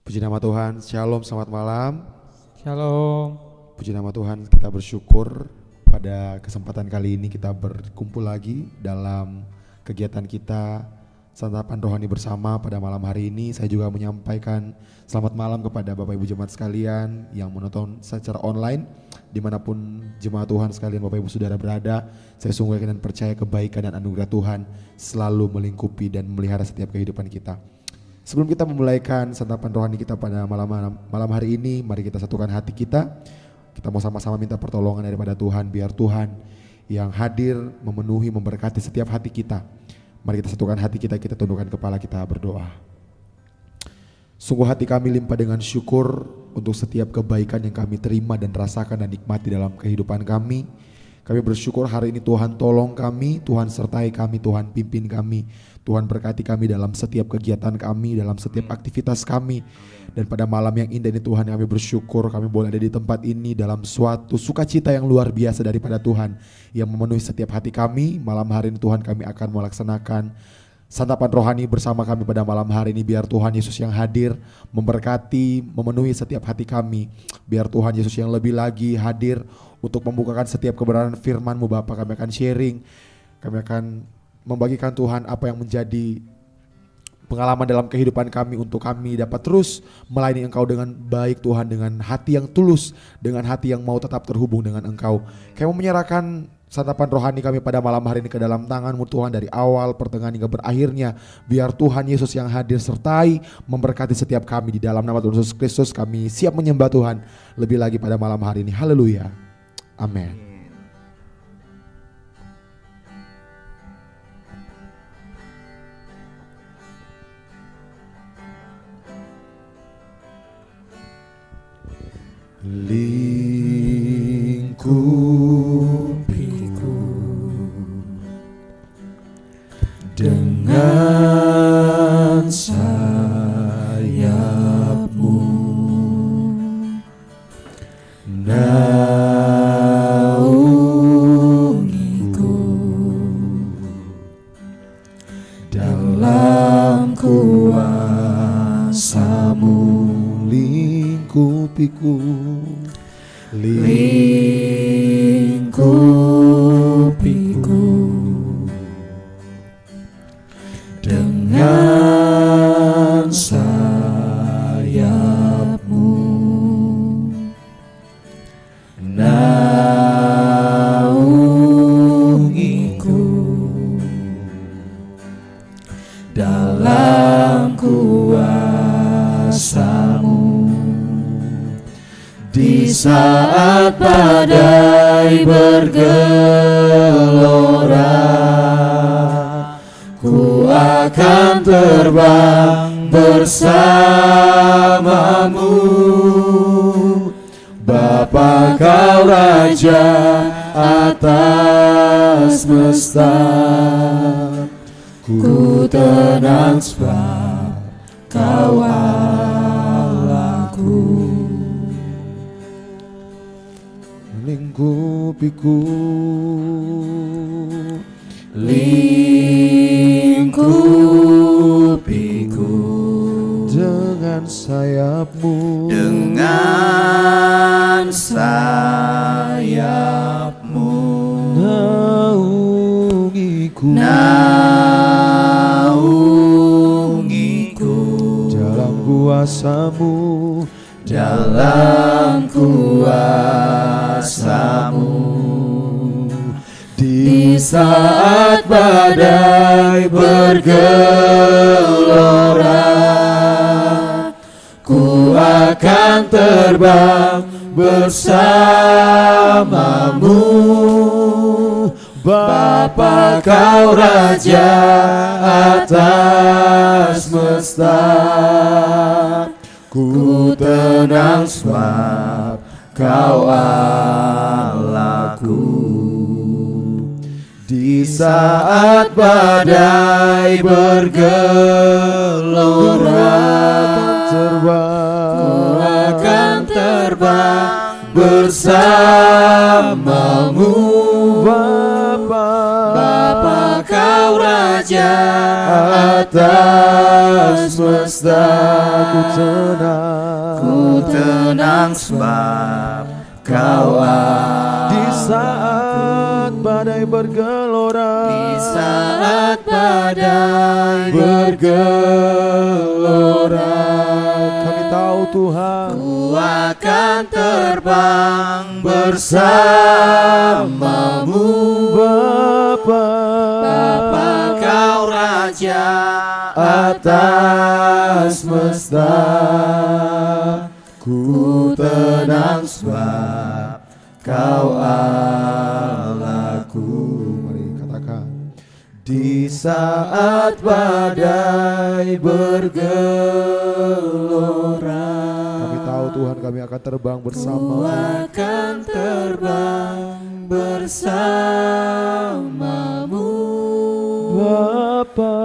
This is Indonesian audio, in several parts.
Puji nama Tuhan, Shalom, selamat malam. Shalom. Puji nama Tuhan, kita bersyukur pada kesempatan kali ini kita berkumpul lagi dalam kegiatan kita santapan rohani bersama pada malam hari ini. Saya juga menyampaikan selamat malam kepada Bapak Ibu Jemaat sekalian yang menonton secara online dimanapun jemaat Tuhan sekalian, Bapak Ibu Saudara berada. Saya sungguh yakin dan percaya kebaikan dan anugerah Tuhan selalu melingkupi dan memelihara setiap kehidupan kita. Sebelum kita memulaikan santapan rohani kita pada malam hari ini, mari kita satukan hati kita. Kita mau sama-sama minta pertolongan daripada Tuhan, biar Tuhan yang hadir memenuhi, memberkati setiap hati kita. Mari kita satukan hati kita, kita tundukkan kepala kita berdoa. Sungguh hati kami limpah dengan syukur untuk setiap kebaikan yang kami terima dan rasakan dan nikmati dalam kehidupan kami. Kami bersyukur hari ini Tuhan tolong kami, Tuhan sertai kami, Tuhan pimpin kami, Tuhan berkati kami dalam setiap kegiatan kami, dalam setiap aktivitas kami. Dan pada malam yang indah ini Tuhan, kami bersyukur kami boleh ada di tempat ini dalam suatu sukacita yang luar biasa daripada Tuhan yang memenuhi setiap hati kami. Malam hari ini Tuhan, kami akan melaksanakan santapan rohani bersama kami pada malam hari ini. Biar Tuhan Yesus yang hadir memberkati, memenuhi setiap hati kami. Biar Tuhan Yesus yang lebih lagi hadir untuk membukakan setiap kebenaran firman-Mu Bapa. Kami akan sharing, kami akan membagikan Tuhan apa yang menjadi pengalaman dalam kehidupan kami untuk kami dapat terus melayani Engkau dengan baik Tuhan, dengan hati yang tulus, dengan hati yang mau tetap terhubung dengan Engkau. Kami mau menyerahkan santapan rohani kami pada malam hari ini ke dalam tangan-Mu Tuhan, dari awal, pertengahan hingga berakhirnya. Biar Tuhan Yesus yang hadir sertai memberkati setiap kami. Di dalam nama Tuhan Yesus Kristus kami siap menyembah Tuhan lebih lagi pada malam hari ini. Haleluya. Amin. Lingkupiku dengan sayap-Mu, naungiku dalam kuasa-Mu. Lingkupiku, lingkupiku dengan sayap-Mu, naungiku dalam kuasa-Mu. Di saat badai bergelora, ku akan terbang bersama-Mu. Bapa, Kau Raja atas semesta, ku tenang sebab Kau Allahku. Lingkupiku, lingkupiku dengan sayap-Mu, dengan sayap-Mu, naungiku, naungiku dalam kuasa-Mu, dalam kuasa-Mu. Di saat badai bergelora, ku akan terbang bersama-Mu. Bapa, Kau Raja atas semesta, ku tenang sebab Kau Allahku. Di saat badai bergelora, ku akan terbang bersama-Mu. Bapa, Kau Raja atas semesta, Ku tenang sebab Kau Allah. Di saat badai bergelora, Di saat badai bergelora, kami tahu Tuhan, Ku akan terbang bersamamu. Bapa, Bapa Kau Raja atas semesta. Ku tenang sebab Kau Allahku. Mari katakan. Di saat badai bergelora, kami tahu Tuhan, kami akan terbang bersama. Ku akan terbang bersamamu. Bapa,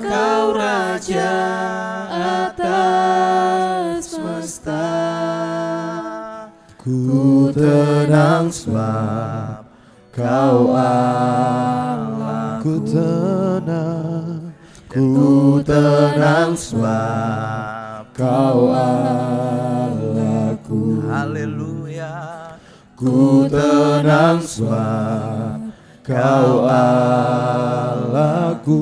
Kau Raja atas semesta. Ku tenang sebab Kau Allah. ku tenang, Ku tenang sebab Kau Allahku. Haleluya. Ku tenang sebab Kau Allahku.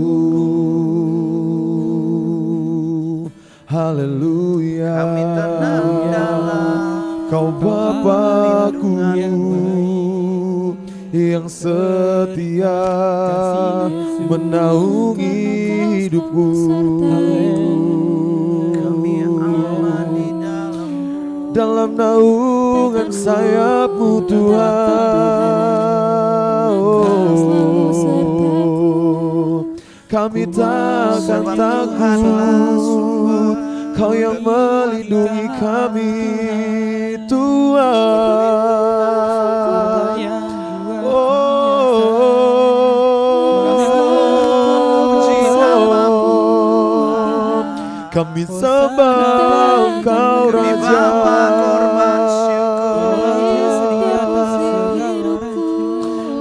Haleluya. Kami tenang dalam Kau Bapa-Ku yang setia menaungi hidupku. Kami aman di dalam naungan sayap-Mu Tuhan. Kami takkan takut, Kau yang melindungi kami Tuhan. Kami sembah Engkau Raja.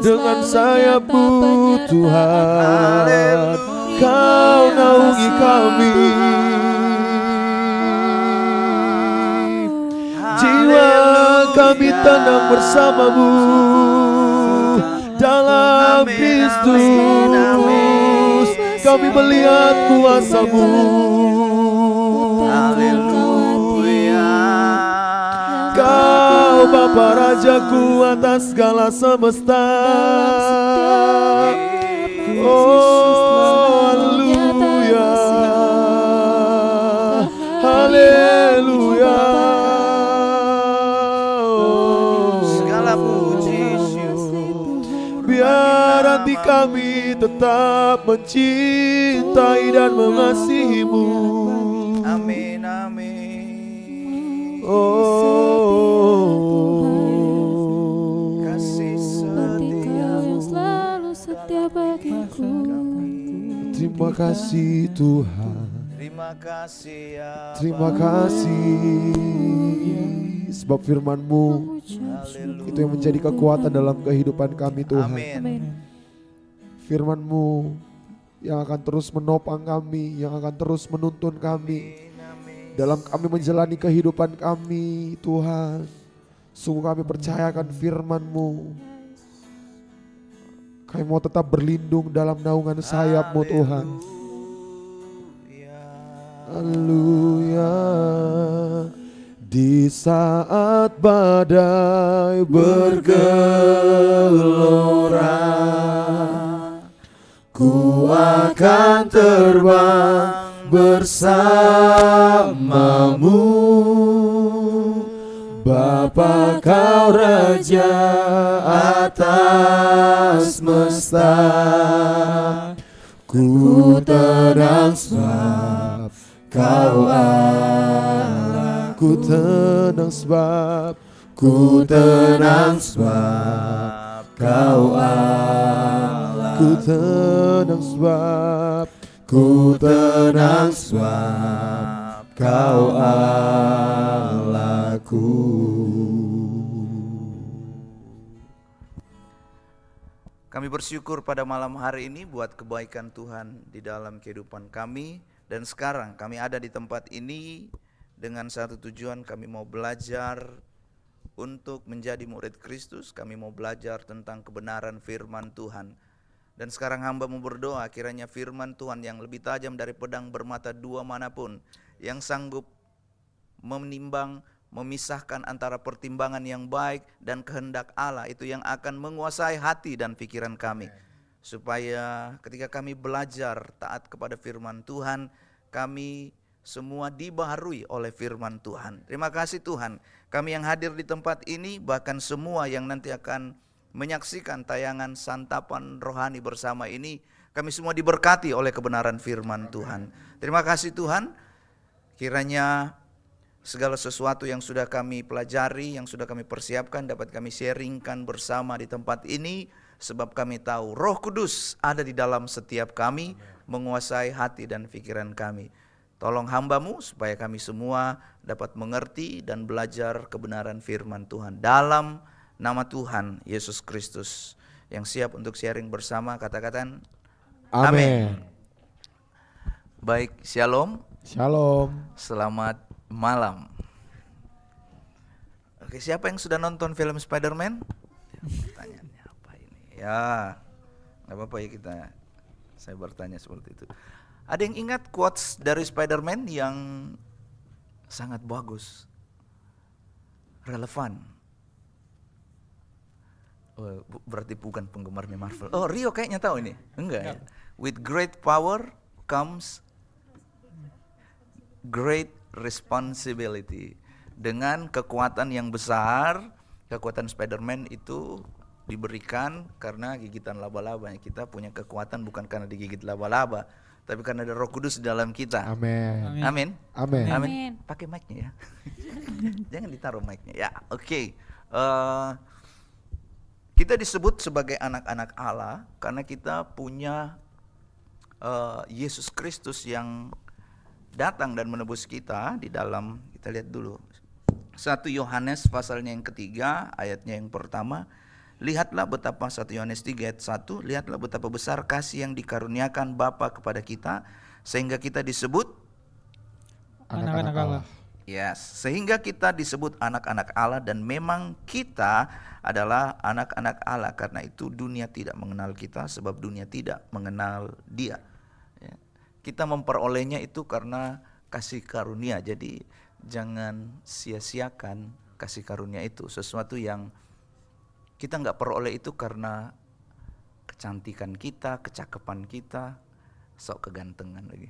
Dengan sayap-Mu Tuhan, Kau naungi kami. Jiwa kami tenang bersama-Mu dalam Kristus. Kami melihat kuasa-Mu. Haleluya. Kau Bapa Rajaku atas segala semesta. Oh, haleluya. Haleluya. Segala puji syukur. Biar hati kami tetap mencintai dan mengasihi-Mu. Amin, amin. Oh, Kasih setia yang selalu setia bagiku. terima kasih Tuhan. Terima kasih ya. Terima kasih. Sebab firman-Mu Haleluya. itu yang menjadi kekuatan dalam kehidupan kami Tuhan. Amin. Firman-Mu yang akan terus menopang kami, yang akan terus menuntun kami dalam kami menjalani kehidupan kami Tuhan. Sungguh kami percayakan firman-Mu. Kami mau tetap berlindung dalam naungan sayap-Mu Tuhan. Haleluya. Di saat badai bergelora, ku akan terbang bersama-Mu. Bapa Kau Raja atas semesta. Ku tenang sebab Kau Allah. Ku tenang sebab, ku tenang sebab Kau Allah. Ku tenang sebab, ku tenang sebab Kau Allahku. Kami bersyukur pada malam hari ini buat kebaikan Tuhan di dalam kehidupan kami. Dan sekarang kami ada di tempat ini dengan satu tujuan, kami mau belajar untuk menjadi murid Kristus. Kami mau belajar tentang kebenaran firman Tuhan. Dan sekarang hamba mau berdoa kiranya firman Tuhan yang lebih tajam dari pedang bermata dua manapun, yang sanggup menimbang, memisahkan antara pertimbangan yang baik dan kehendak Allah, itu yang akan menguasai hati dan pikiran kami. Supaya ketika kami belajar taat kepada firman Tuhan, kami semua dibaharui oleh firman Tuhan. Terima kasih Tuhan, kami yang hadir di tempat ini, bahkan semua yang nanti akan menyaksikan tayangan santapan rohani bersama ini, kami semua diberkati oleh kebenaran firman Tuhan. Terima kasih Tuhan, kiranya segala sesuatu yang sudah kami pelajari, yang sudah kami persiapkan, dapat kami sharingkan bersama di tempat ini. Sebab kami tahu Roh Kudus ada di dalam setiap kami, menguasai hati dan pikiran kami. Tolong hamba-Mu supaya kami semua dapat mengerti dan belajar kebenaran firman Tuhan. Dalam nama Tuhan Yesus Kristus. Yang siap untuk sharing bersama, katakan amin. Baik, shalom. Shalom. Selamat malam. Oke, siapa yang sudah nonton film Spider-Man? Pertanyaannya apa ini? Ya, nggak apa-apa ya saya bertanya seperti itu. Ada yang ingat quotes dari Spider-Man yang sangat bagus, relevan? Oh, berarti bukan penggemarnya Marvel. Oh, Rio kayaknya tahu ini. Enggak ya? With great power comes great responsibility. Dengan kekuatan yang besar, kekuatan Spider-Man itu diberikan karena gigitan laba-laba. Kita punya kekuatan bukan karena digigit laba-laba, tapi karena ada Roh Kudus di dalam kita. Amin. Amin. Amin. Amin. Pakai mic-nya ya. Jangan ditaruh mic-nya. Ya, oke. Kita disebut sebagai anak-anak Allah karena kita punya Yesus Kristus yang datang dan menebus kita di dalam, kita lihat dulu 1 Yohanes pasalnya yang ketiga, ayatnya yang pertama. Lihatlah betapa 1 Yohanes 3 ayat 1, lihatlah betapa besar kasih yang dikaruniakan Bapa kepada kita, sehingga kita disebut Anak-anak Allah. Yes, sehingga kita disebut anak-anak Allah, dan memang kita adalah anak-anak Allah. Karena itu dunia tidak mengenal kita, sebab dunia tidak mengenal Dia. Ya. Kita memperolehnya itu karena kasih karunia. Jadi jangan sia-siakan kasih karunia itu. Sesuatu yang kita nggak peroleh itu karena kecantikan kita, kecakapan kita, sok kegantengan lagi.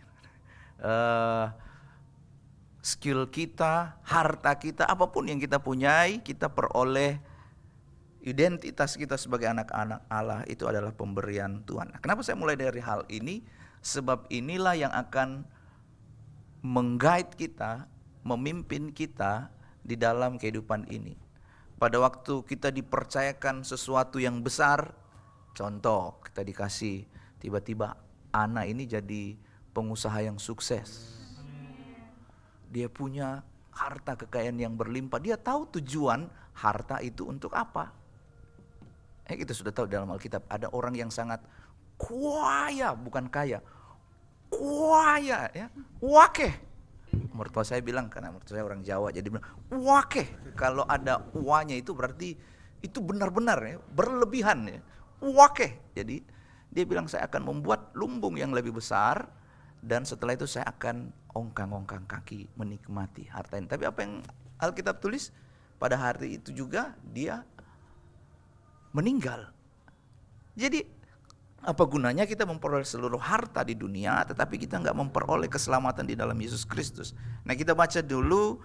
Skill kita, harta kita, apapun yang kita punyai, kita peroleh. Identitas kita sebagai anak-anak Allah itu adalah pemberian Tuhan. Kenapa saya mulai dari hal ini? Sebab inilah yang akan meng-guide kita, memimpin kita di dalam kehidupan ini. Pada waktu kita dipercayakan sesuatu yang besar, contoh kita dikasih tiba-tiba anak ini jadi pengusaha yang sukses. Dia punya harta kekayaan yang berlimpah. Dia tahu tujuan harta itu untuk apa. Kita sudah tahu dalam Alkitab ada orang yang sangat kaya, bukan kaya, kaya ya, wakeh. Mertua saya bilang, karena mertua saya orang Jawa, jadi bilang wakeh. Kalau ada uanya itu berarti itu benar-benar ya, berlebihan ya, wakeh. Jadi dia bilang saya akan membuat lumbung yang lebih besar, dan setelah itu saya akan ongkang-ongkang kaki menikmati harta ini. Tapi apa yang Alkitab tulis, pada hari itu juga dia meninggal. Jadi apa gunanya kita memperoleh seluruh harta di dunia tetapi kita nggak memperoleh keselamatan di dalam Yesus Kristus. Nah, kita baca dulu.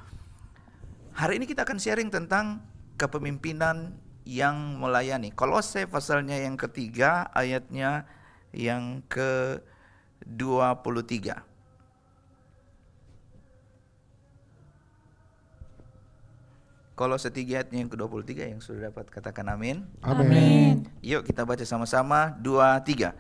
Hari ini kita akan sharing tentang kepemimpinan yang melayani. Kolose pasalnya yang ketiga, ayatnya yang ke-23. Kolose 3 ayatnya yang ke-23, yang sudah dapat katakan amin. Amin. Yuk kita baca sama-sama, 2, 3.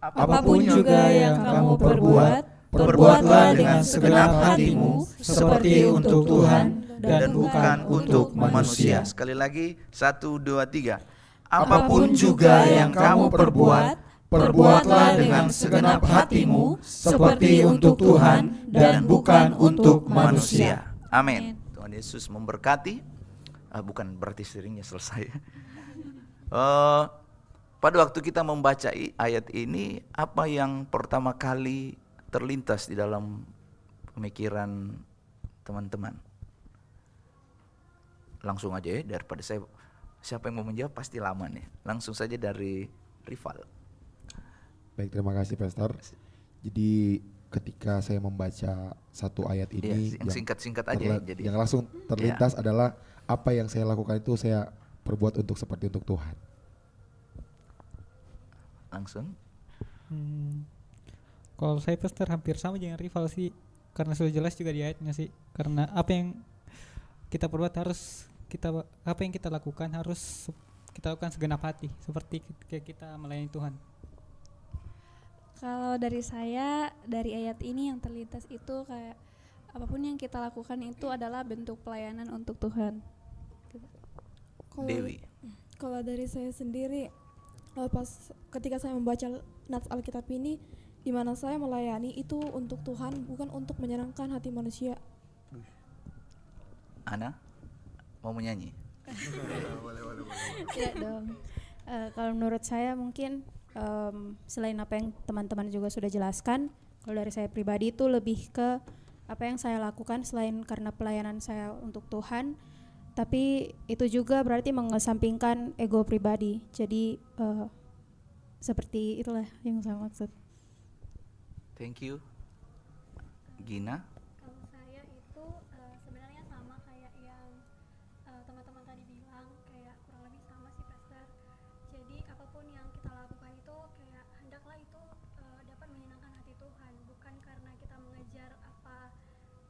Apapun juga yang kamu perbuat, perbuatlah dengan segenap hatimu seperti untuk Tuhan dan bukan untuk manusia. Sekali lagi, 1, 2, 3. Apapun juga yang kamu perbuat, Perbuatlah dengan segenap hatimu seperti untuk Tuhan dan bukan untuk manusia. Amin. Tuhan Yesus memberkati. Bukan berarti seringnya selesai. Pada waktu kita membaca ayat ini, apa yang pertama kali terlintas di dalam pemikiran teman-teman? Langsung aja ya, daripada siapa yang mau menjawab pasti lama nih. Langsung saja dari Rival. Baik, terima kasih Pastor. Jadi ketika saya membaca satu ayat ini, yang singkat-singkat aja ya, jadi. Yang langsung terlintas adalah apa yang saya lakukan itu saya perbuat seperti untuk Tuhan. Langsung. Kalau saya Pastor hampir sama dengan Rival sih, karena sudah jelas juga di ayatnya sih. Karena apa yang kita perbuat apa yang kita lakukan harus kita lakukan segenap hati, seperti kayak kita melayani Tuhan. Kalau dari saya, dari ayat ini yang terlintas itu kayak apapun yang kita lakukan itu adalah bentuk pelayanan untuk Tuhan. Dewi. Kalau dari saya sendiri, ketika saya membaca nats Alkitab ini, di mana saya melayani itu untuk Tuhan, bukan untuk menyenangkan hati manusia. Ana, mau menyanyi? Ya dong. Kalau menurut saya mungkin selain apa yang teman-teman juga sudah jelaskan, kalau dari saya pribadi itu lebih ke apa yang saya lakukan selain karena pelayanan saya untuk Tuhan, tapi itu juga berarti mengesampingkan ego pribadi. Jadi seperti itulah yang saya maksud. Thank you. Gina? Kalau saya itu sebenarnya sama kayak yang teman-teman tadi bilang, kayak kurang lebih sama sih Pastor. Jadi apapun yang kita lakukan itu kayak hendaklah itu dapat menyenangkan hati Tuhan, bukan karena kita mengejar apa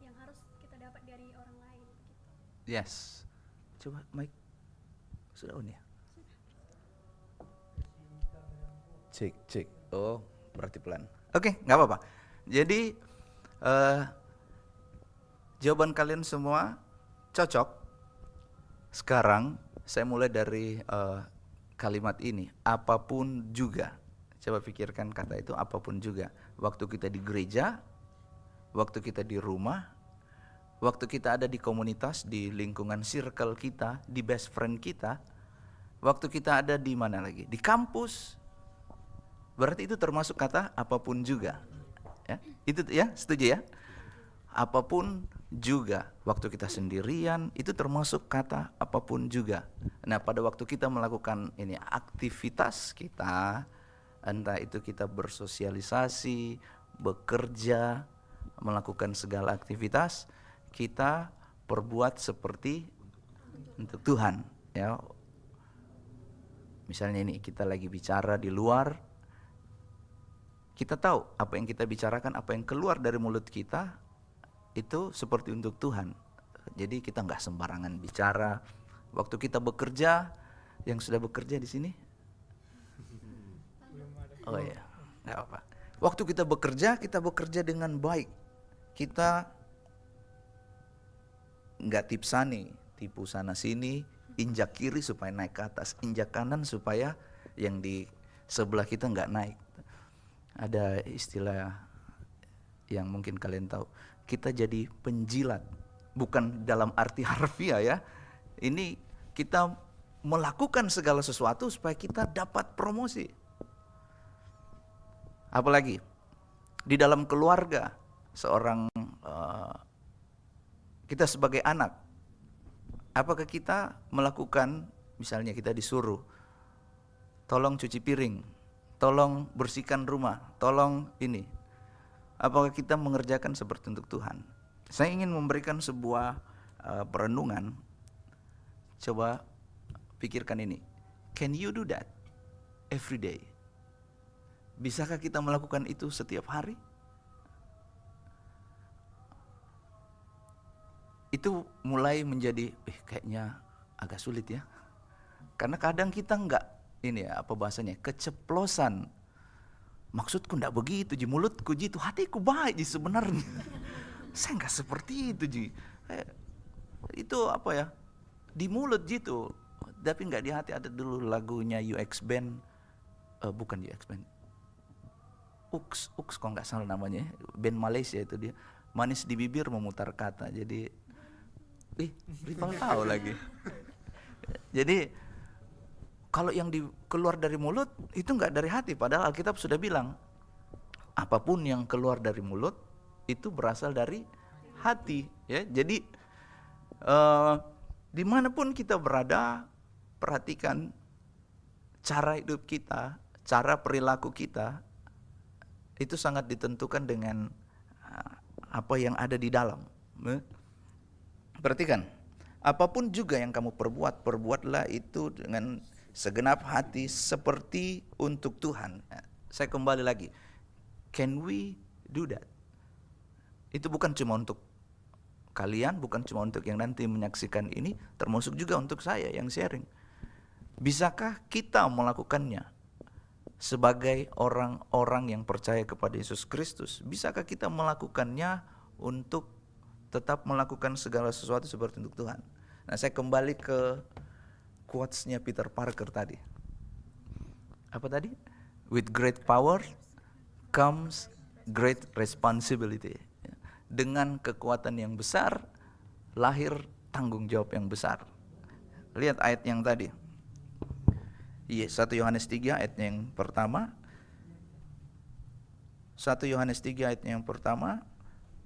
yang harus kita dapat dari orang lain gitu. Yes. Coba Mike. Sudah on ya? Cek. Oh, berarti pelan. Oke, nggak apa-apa. Jadi jawaban kalian semua cocok. Sekarang saya mulai dari kalimat ini, apapun juga. Coba pikirkan kata itu, apapun juga. Waktu kita di gereja, waktu kita di rumah, waktu kita ada di komunitas, di lingkungan circle kita, di best friend kita, waktu kita ada di mana lagi? Di kampus. Berarti itu termasuk kata apapun juga. Ya, itu ya, setuju ya? Apapun juga. Waktu kita sendirian itu termasuk kata apapun juga. Nah, pada waktu kita melakukan ini aktivitas kita, entah itu kita bersosialisasi, bekerja, melakukan segala aktivitas, kita perbuat seperti untuk Tuhan, ya. Misalnya ini kita lagi bicara di luar, kita tahu apa yang kita bicarakan, apa yang keluar dari mulut kita itu seperti untuk Tuhan. Jadi kita nggak sembarangan bicara. Waktu kita bekerja, yang sudah bekerja di sini? Oh ya, nggak apa. Waktu kita bekerja dengan baik. Kita nggak tipu sana sini, injak kiri supaya naik ke atas, injak kanan supaya yang di sebelah kita nggak naik. Ada istilah yang mungkin kalian tahu, kita jadi penjilat, bukan dalam arti harfiah ya. Ini kita melakukan segala sesuatu supaya kita dapat promosi. Apalagi di dalam keluarga, kita sebagai anak, apakah kita melakukan, misalnya kita disuruh, tolong cuci piring, tolong bersihkan rumah, tolong ini. Apakah kita mengerjakan seperti untuk Tuhan? Saya ingin memberikan sebuah perenungan. Coba pikirkan ini. Can you do that every day? Bisakah kita melakukan itu setiap hari? Itu mulai menjadi kayaknya agak sulit ya. Karena kadang kita enggak ini ya, apa bahasanya, keceplosan. Maksudku enggak begitu Ji, mulutku Ji, itu hatiku baik Ji sebenarnya. Saya enggak seperti itu Ji. Itu apa ya, di mulut Ji tuh, tapi enggak di hati. Ada dulu lagunya UX Band, bukan UX Band, Ux kalau nggak salah namanya, band Malaysia itu dia. Manis di bibir memutar kata. Jadi, Rival tahu lagi. Jadi kalau yang keluar dari mulut itu nggak dari hati, padahal Alkitab sudah bilang apapun yang keluar dari mulut itu berasal dari hati. Ya, jadi dimanapun kita berada, perhatikan cara hidup kita, cara perilaku kita itu sangat ditentukan dengan apa yang ada di dalam. Perhatikan, apapun juga yang kamu perbuat, perbuatlah itu dengan segenap hati seperti untuk Tuhan. Saya kembali lagi, can we do that? Itu bukan cuma untuk kalian, bukan cuma untuk yang nanti menyaksikan ini, termasuk juga untuk saya yang sharing. Bisakah kita melakukannya sebagai orang-orang yang percaya kepada Yesus Kristus? Bisakah kita melakukannya untuk tetap melakukan segala sesuatu seperti untuk Tuhan? Nah, saya kembali ke quotes-nya Peter Parker tadi. Apa tadi? With great power comes great responsibility. Dengan kekuatan yang besar lahir tanggung jawab yang besar. Lihat ayat yang tadi. 1 Yohanes 3 ayat yang pertama. 1 Yohanes 3 ayat yang pertama.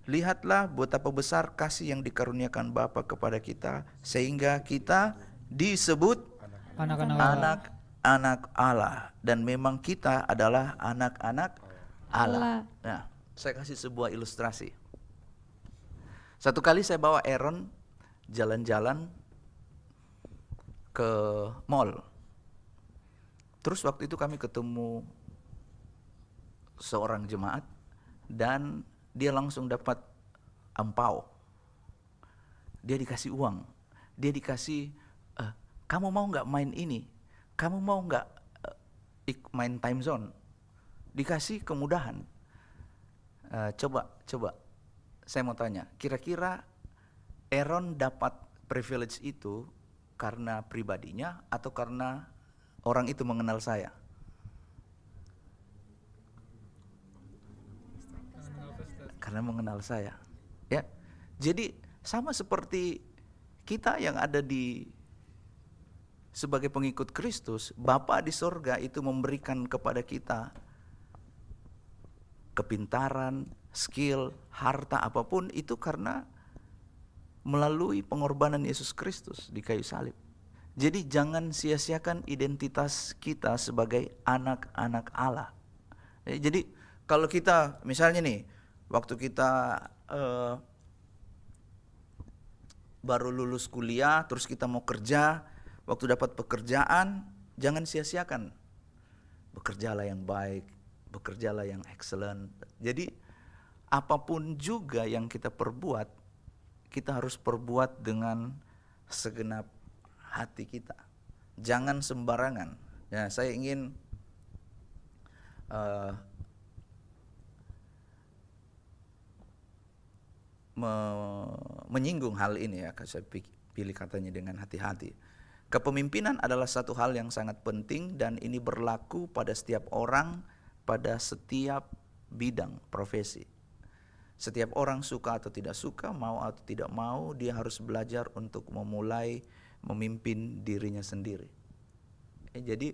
Lihatlah betapa besar kasih yang dikaruniakan Bapa kepada kita, sehingga kita disebut anak-anak Allah. Dan memang kita adalah anak-anak Allah. Nah, saya kasih sebuah ilustrasi. Satu kali saya bawa Aaron jalan-jalan ke mall. Terus waktu itu kami ketemu seorang jemaat dan dia langsung dapat ampau. Dia dikasih uang. Dia dikasih, kamu mau nggak main ini? Kamu mau nggak main time zone? Dikasih kemudahan. Coba, saya mau tanya, kira-kira Aaron dapat privilege itu karena pribadinya atau karena orang itu mengenal saya? Karena mengenal saya. Ya. Jadi sama seperti kita yang ada di sebagai pengikut Kristus, Bapa di sorga itu memberikan kepada kita kepintaran, skill, harta apapun itu karena melalui pengorbanan Yesus Kristus di kayu salib. Jadi jangan sia-siakan identitas kita sebagai anak-anak Allah. Jadi kalau kita misalnya nih, waktu kita baru lulus kuliah, terus kita mau kerja, waktu dapat pekerjaan, jangan sia-siakan. Bekerjalah yang baik, bekerjalah yang excellent. Jadi apapun juga yang kita perbuat, kita harus perbuat dengan segenap hati kita. Jangan sembarangan. Ya, saya ingin menyinggung hal ini ya, saya pilih katanya dengan hati-hati. Kepemimpinan adalah satu hal yang sangat penting dan ini berlaku pada setiap orang, pada setiap bidang profesi. Setiap orang suka atau tidak suka, mau atau tidak mau, dia harus belajar untuk memulai memimpin dirinya sendiri. Jadi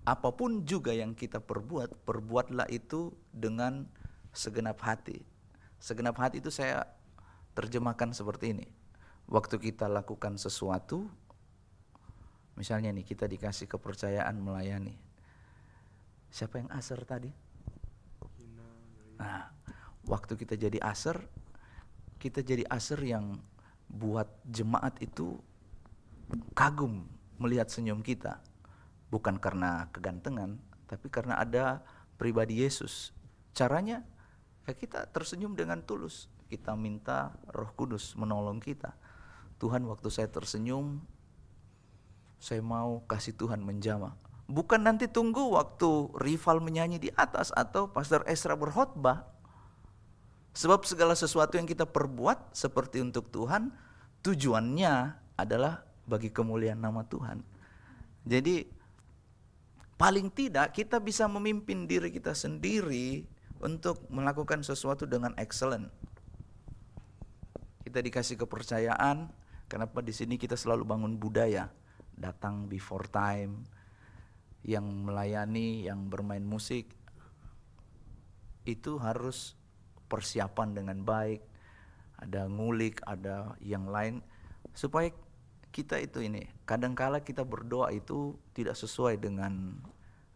apapun juga yang kita perbuat, perbuatlah itu dengan segenap hati. Segenap hati itu saya terjemahkan seperti ini. Waktu kita lakukan sesuatu, misalnya nih kita dikasih kepercayaan melayani. Siapa yang aser tadi? Nah, waktu kita jadi aser yang buat jemaat itu kagum melihat senyum kita. Bukan karena kegantengan, tapi karena ada pribadi Yesus. Caranya ya kita tersenyum dengan tulus. Kita minta Roh Kudus menolong kita. Tuhan, waktu saya tersenyum, saya mau kasih Tuhan menjamah. Bukan nanti tunggu waktu rival menyanyi di atas atau Pastor Esra berkhotbah. Sebab segala sesuatu yang kita perbuat seperti untuk Tuhan, tujuannya adalah bagi kemuliaan nama Tuhan. Jadi paling tidak kita bisa memimpin diri kita sendiri untuk melakukan sesuatu dengan excellent. Kita dikasih kepercayaan, kenapa di sini kita selalu bangun budaya, datang before time, yang melayani, yang bermain musik, itu harus persiapan dengan baik, ada ngulik, ada yang lain, supaya kita itu ini, kadangkala kita berdoa itu tidak sesuai dengan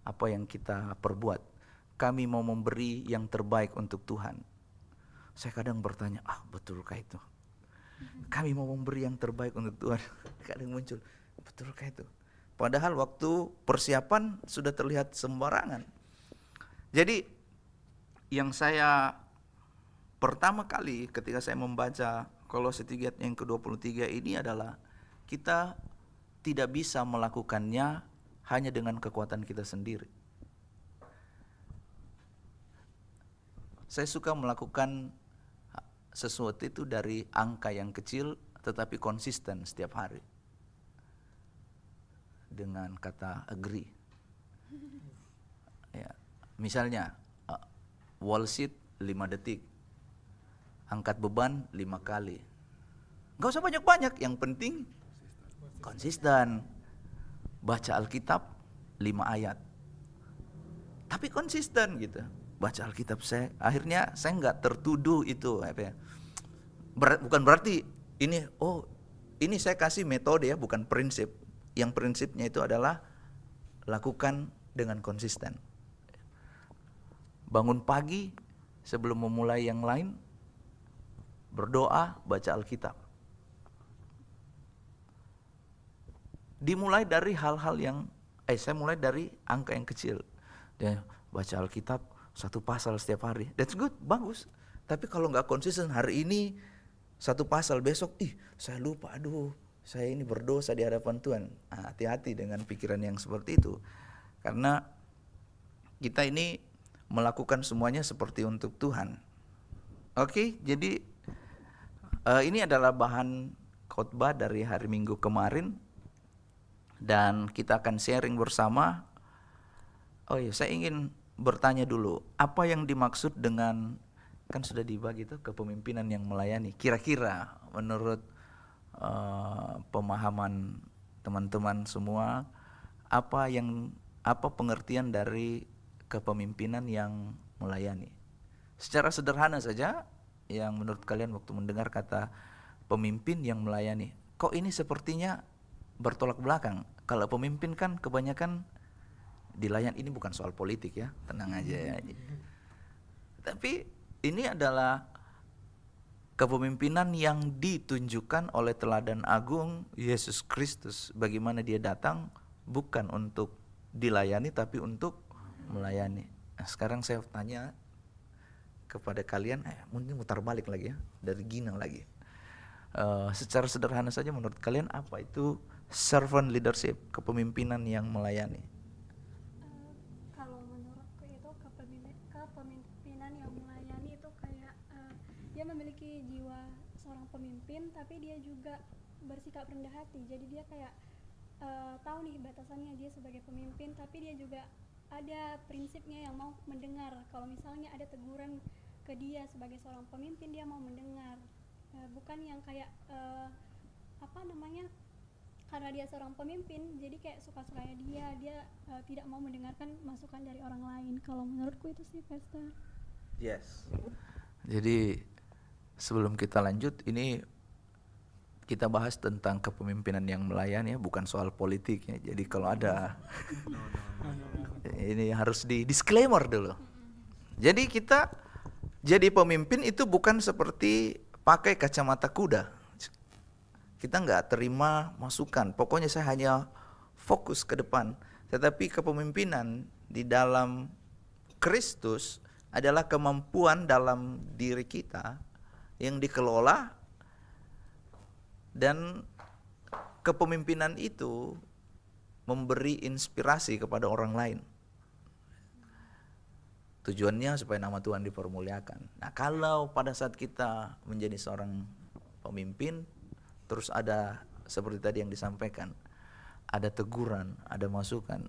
apa yang kita perbuat. Kami mau memberi yang terbaik untuk Tuhan. Saya kadang bertanya, betulkah itu? Kami mau memberi yang terbaik untuk Tuhan. Kadang muncul, betulkah itu? Padahal waktu persiapan sudah terlihat sembarangan. Jadi yang saya pertama kali ketika saya membaca Kolose 3 yang ke-23 ini adalah kita tidak bisa melakukannya hanya dengan kekuatan kita sendiri. Saya suka melakukan sesuatu itu dari angka yang kecil tetapi konsisten setiap hari. Dengan kata agree. Ya, misalnya wall sit 5 detik. Angkat beban 5 kali. Enggak usah banyak-banyak, yang penting konsisten. Baca Alkitab 5 ayat. Tapi konsisten gitu. Baca Alkitab akhirnya saya enggak tertuduh itu bukan berarti ini saya kasih metode ya, bukan prinsip. Yang prinsipnya itu adalah lakukan dengan konsisten. Bangun pagi sebelum memulai yang lain, berdoa, baca Alkitab. Dimulai dari hal-hal yang, saya mulai dari angka yang kecil. Dan baca Alkitab 1 pasal setiap hari. That's good, bagus. Tapi kalau nggak konsisten, hari ini 1 pasal, besok, saya lupa, saya ini berdosa di hadapan Tuhan. Hati-hati dengan pikiran yang seperti itu. Karena kita ini melakukan semuanya seperti untuk Tuhan. Oke, jadi ini adalah bahan khotbah dari hari Minggu kemarin. Dan kita akan sharing bersama. Saya ingin bertanya dulu, apa yang dimaksud dengan, kan sudah dibagi tuh kepemimpinan yang melayani. Kira-kira menurut pemahaman teman-teman semua, apa pengertian dari kepemimpinan yang melayani? Secara sederhana saja, yang menurut kalian waktu mendengar kata pemimpin yang melayani, kok ini sepertinya bertolak belakang? Kalau pemimpin kan kebanyakan dilayan, ini bukan soal politik ya, tenang aja ya. Tapi ini adalah kepemimpinan yang ditunjukkan oleh teladan agung Yesus Kristus. Bagaimana dia datang bukan untuk dilayani tapi untuk melayani. Nah, sekarang saya tanya kepada kalian, mungkin mutar balik lagi ya, dari Gina lagi. Secara sederhana saja, menurut kalian apa itu servant leadership, kepemimpinan yang melayani? Kalau menurutku itu kepemimpinan yang melayani itu kayak dia memiliki jiwa seorang pemimpin, tapi dia juga bersikap rendah hati. Jadi dia kayak tahu nih batasannya dia sebagai pemimpin, tapi dia juga ada prinsipnya yang mau mendengar. Kalau misalnya ada teguran ke dia sebagai seorang pemimpin, dia mau mendengar. Bukan yang kayak karena dia seorang pemimpin jadi kayak suka-sukanya dia tidak mau mendengarkan masukan dari orang lain. Kalau menurutku itu sih, Pastor. Yes. Jadi sebelum kita lanjut, ini kita bahas tentang kepemimpinan yang melayani ya, bukan soal politik ya. Jadi kalau ada ini harus di disclaimer dulu. Jadi kita jadi pemimpin itu bukan seperti pakai kacamata kuda. Kita nggak terima masukan. Pokoknya saya hanya fokus ke depan. Tetapi kepemimpinan di dalam Kristus adalah kemampuan dalam diri kita yang dikelola, dan kepemimpinan itu memberi inspirasi kepada orang lain. Tujuannya supaya nama Tuhan dipermuliakan. Nah, kalau pada saat kita menjadi seorang pemimpin, terus ada seperti tadi yang disampaikan, ada teguran, ada masukan,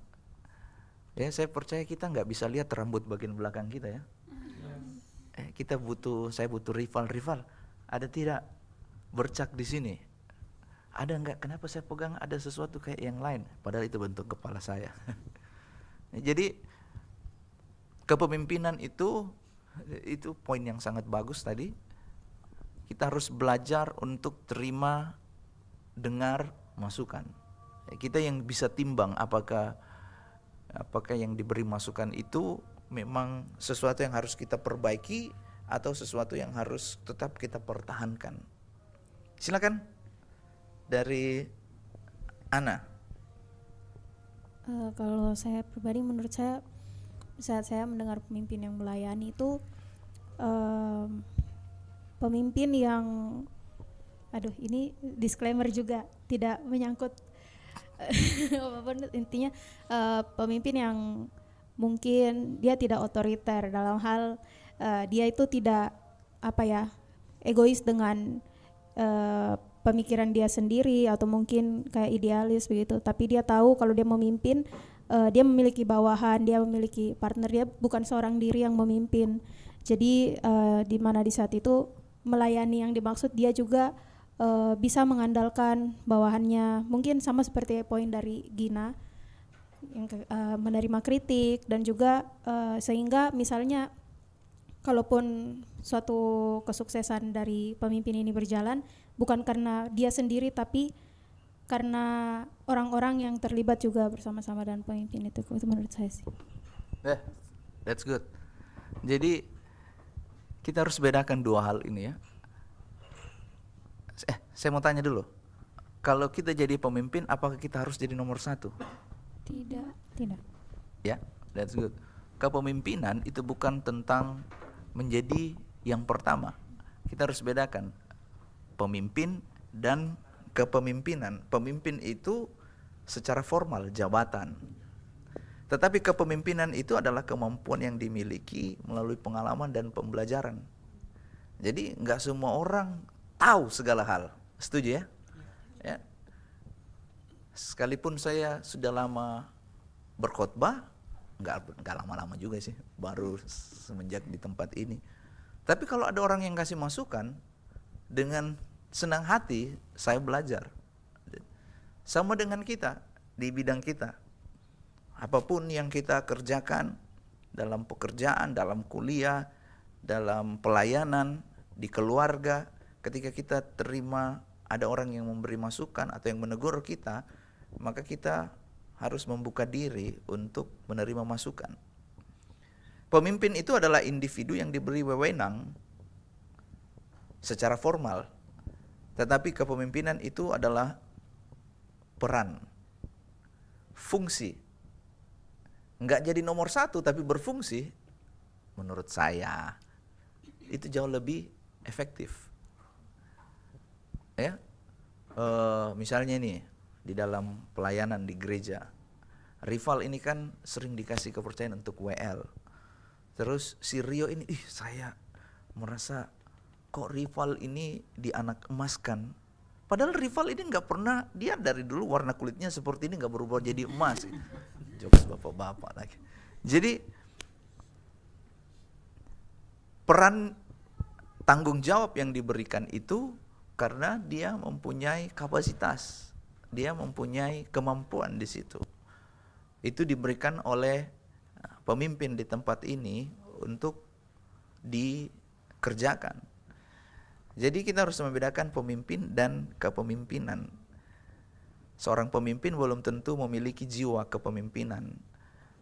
Ya, saya percaya kita nggak bisa lihat rambut bagian belakang kita ya. Saya butuh rival. Ada tidak bercak di sini? Ada nggak? Kenapa saya pegang ada sesuatu kayak yang lain? Padahal itu bentuk kepala saya. Jadi kepemimpinan itu poin yang sangat bagus tadi. Kita harus belajar untuk terima, dengar, masukan. Kita yang bisa timbang apakah yang diberi masukan itu memang sesuatu yang harus kita perbaiki atau sesuatu yang harus tetap kita pertahankan. Silakan dari Ana. Kalau saya pribadi, menurut saya saat saya mendengar pemimpin yang melayani itu pemimpin yang, ini disclaimer juga, tidak menyangkut apapun, intinya pemimpin yang mungkin dia tidak otoriter dalam hal dia itu tidak egois dengan pemikiran dia sendiri atau mungkin kayak idealis begitu, tapi dia tahu kalau dia memimpin dia memiliki bawahan, dia memiliki partner, dia bukan seorang diri yang memimpin. Jadi di mana di saat itu melayani yang dimaksud dia juga bisa mengandalkan bawahannya, mungkin sama seperti poin dari Gina yang menerima kritik, dan juga sehingga misalnya kalaupun suatu kesuksesan dari pemimpin ini berjalan bukan karena dia sendiri tapi karena orang-orang yang terlibat juga bersama-sama dengan pemimpin itu menurut saya sih. That's good. Jadi kita harus bedakan dua hal ini ya. Saya mau tanya dulu, kalau kita jadi pemimpin apakah kita harus jadi nomor satu? Tidak. Ya, that's good. Kepemimpinan itu bukan tentang menjadi yang pertama. Kita harus bedakan pemimpin dan kepemimpinan. Pemimpin itu secara formal jabatan. Tetapi kepemimpinan itu adalah kemampuan yang dimiliki melalui pengalaman dan pembelajaran. Jadi enggak semua orang tahu segala hal. Setuju ya? Ya. Sekalipun saya sudah lama berkhotbah, enggak lama-lama juga sih, baru semenjak di tempat ini. Tapi kalau ada orang yang kasih masukan, dengan senang hati saya belajar. Sama dengan kita di bidang kita. Apapun yang kita kerjakan dalam pekerjaan, dalam kuliah, dalam pelayanan, di keluarga, ketika kita terima ada orang yang memberi masukan atau yang menegur kita, maka kita harus membuka diri untuk menerima masukan. Pemimpin itu adalah individu yang diberi wewenang secara formal, tetapi kepemimpinan itu adalah peran, fungsi. Enggak jadi nomor satu tapi berfungsi, menurut saya itu jauh lebih efektif. Ya, misalnya nih di dalam pelayanan di gereja, rival ini kan sering dikasih kepercayaan untuk WL. Terus si Rio ini, saya merasa kok rival ini dianak emaskan. Padahal rival ini nggak pernah, dia dari dulu warna kulitnya seperti ini, nggak berubah jadi emas. Jokes bapak-bapak lagi. Jadi peran tanggung jawab yang diberikan itu karena dia mempunyai kapasitas, dia mempunyai kemampuan di situ. Itu diberikan oleh pemimpin di tempat ini untuk dikerjakan. Jadi kita harus membedakan pemimpin dan kepemimpinan. Seorang pemimpin belum tentu memiliki jiwa kepemimpinan.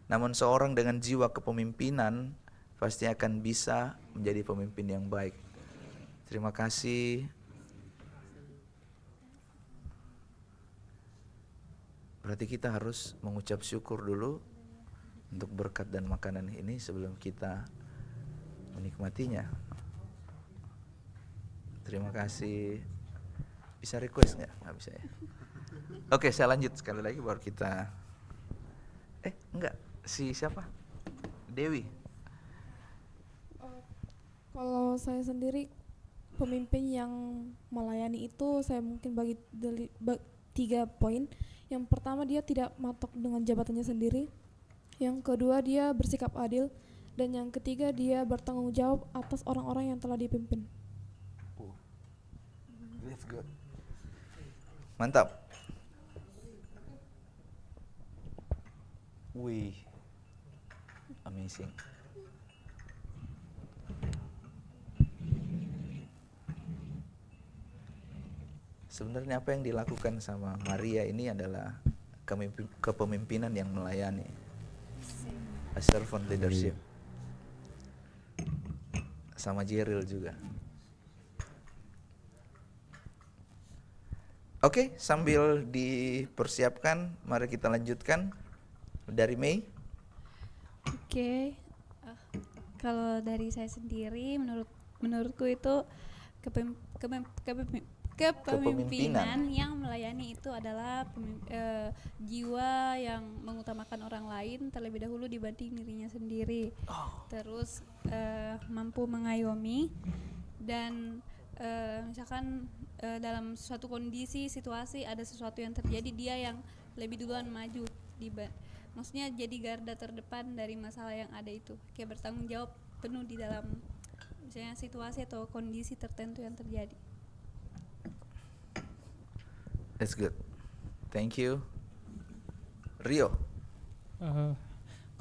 Namun seorang dengan jiwa kepemimpinan pasti akan bisa menjadi pemimpin yang baik. Terima kasih. Berarti kita harus mengucap syukur dulu untuk berkat dan makanan ini sebelum kita menikmatinya. Terima kasih. Bisa request nggak? Nggak bisa ya. Oke, saya lanjut sekali lagi baru kita. Enggak, si siapa? Dewi. Kalau saya sendiri pemimpin yang melayani itu saya mungkin bagi 3 poin. Yang pertama, dia tidak matok dengan jabatannya sendiri. Yang kedua, dia bersikap adil. Dan yang ketiga, dia bertanggung jawab atas orang-orang yang telah dipimpin. That's good. Mantap. Wih, amazing. Sebenarnya apa yang dilakukan sama Maria ini adalah kepemimpinan yang melayani, a servant leadership. Sama Jeril juga. Oke, sambil dipersiapkan, mari kita lanjutkan dari Mei. Oke, kalau dari saya sendiri, menurutku itu kepemimpinan yang melayani itu adalah jiwa yang mengutamakan orang lain terlebih dahulu dibanding dirinya sendiri. Terus mampu mengayomi dan misalkan dalam suatu kondisi situasi ada sesuatu yang terjadi, dia yang lebih duluan maju maksudnya jadi garda terdepan dari masalah yang ada itu, kayak bertanggung jawab penuh di dalam misalnya situasi atau kondisi tertentu yang terjadi. That's good. Thank you. Rio.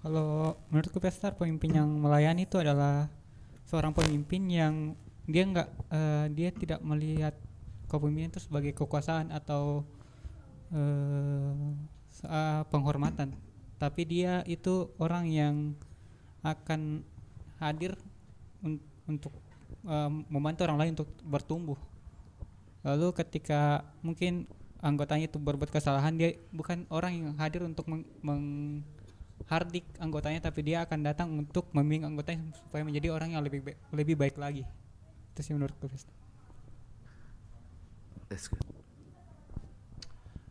Kalau menurutku Pastor, pemimpin yang melayani itu adalah seorang pemimpin yang dia tidak melihat kepemimpinan itu sebagai kekuasaan atau penghormatan, tapi dia itu orang yang akan hadir untuk membantu orang lain untuk bertumbuh. Lalu ketika mungkin anggotanya itu berbuat kesalahan, dia bukan orang yang hadir untuk menghardik anggotanya, tapi dia akan datang untuk membimbing anggotanya supaya menjadi orang yang lebih baik lagi. Itu sih menurutku. That's good.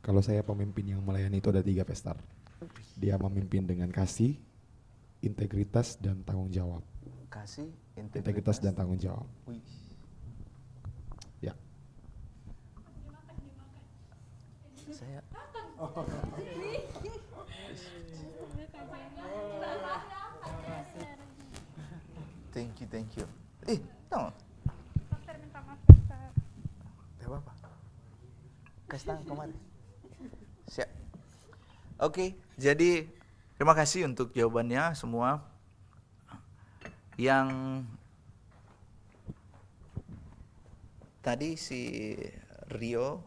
Kalau saya pemimpin yang melayani itu ada 3, Pastor. Dia memimpin dengan kasih, integritas, dan tanggung jawab. Kasih, Integritas dan tanggung jawab. Wih. Ya. Saya Thank you. No. Pastor minta maaf, Pastor. Tidak apa-apa. Kasih tangan kemarin. Siap. Oke, jadi terima kasih untuk jawabannya semua. Yang tadi si Rio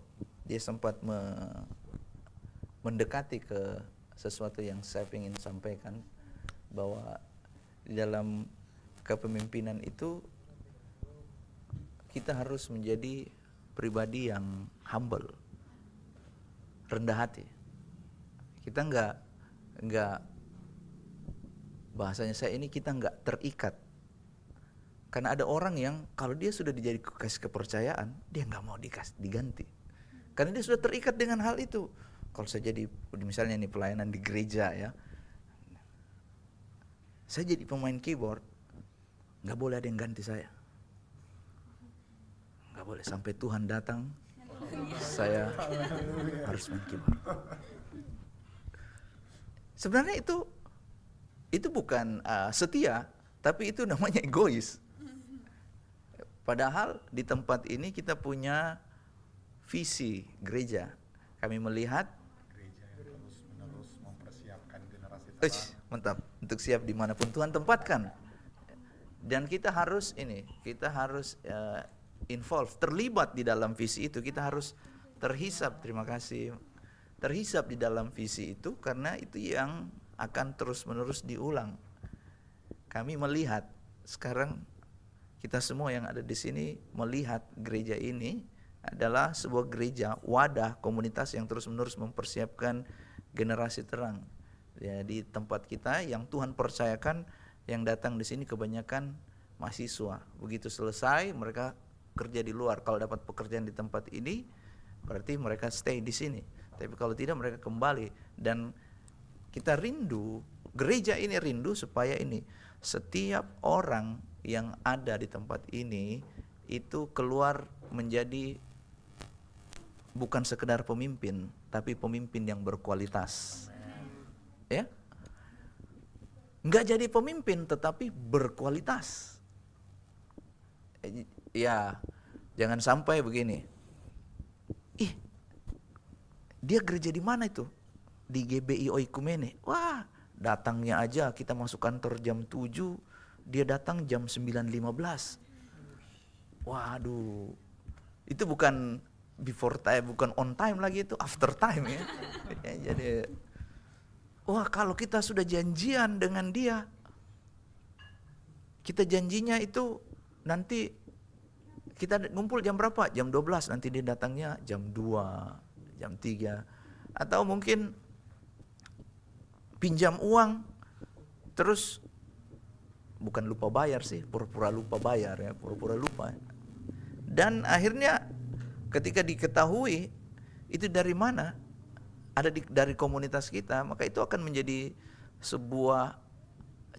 dia sempat mendekati ke sesuatu yang saya ingin sampaikan, bahwa di dalam kepemimpinan itu kita harus menjadi pribadi yang humble, rendah hati. Kita enggak bahasanya saya ini, kita enggak terikat. Karena ada orang yang kalau dia sudah dikasih kepercayaan, dia enggak mau diganti. Karena dia sudah terikat dengan hal itu. Kalau saya jadi misalnya nih pelayanan di gereja ya, saya jadi pemain keyboard, nggak boleh ada yang ganti saya, nggak boleh sampai Tuhan datang, saya harus main keyboard. Sebenarnya itu bukan setia, tapi itu namanya egois. Padahal di tempat ini kita punya visi gereja. Kami melihat Gereja yang terus-menerus mempersiapkan generasi mantap, untuk siap dimanapun Tuhan tempatkan. Dan kita harus involve, terlibat di dalam visi itu. Kita harus terhisap, terima kasih, terhisap di dalam visi itu, karena itu yang akan terus-menerus diulang. Kami melihat sekarang, kita semua yang ada di sini melihat gereja ini adalah sebuah gereja, wadah, komunitas yang terus-menerus mempersiapkan generasi terang. Ya, di tempat kita yang Tuhan percayakan, yang datang di sini kebanyakan mahasiswa. Begitu selesai mereka kerja di luar. Kalau dapat pekerjaan di tempat ini, berarti mereka stay di sini. Tapi kalau tidak, mereka kembali. Dan kita rindu, gereja ini rindu supaya ini, setiap orang yang ada di tempat ini itu keluar menjadi bukan sekedar pemimpin, tapi pemimpin yang berkualitas. Ya, nggak jadi pemimpin tetapi berkualitas. Ya, jangan sampai begini. Ih, dia gereja di mana itu? Di GBI Oikumene. Wah, datangnya aja kita masuk kantor jam 7, dia datang jam 9.15. Waduh, itu bukan before time, bukan on time lagi, itu after time ya. Jadi, wah kalau kita sudah janjian dengan dia, kita janjinya itu nanti kita ngumpul jam berapa? Jam 12, nanti dia datangnya jam 2, jam 3. Atau mungkin pinjam uang, terus bukan lupa bayar sih, pura-pura lupa bayar ya, pura-pura lupa. Dan akhirnya ketika diketahui itu dari mana, dari komunitas kita, maka itu akan menjadi sebuah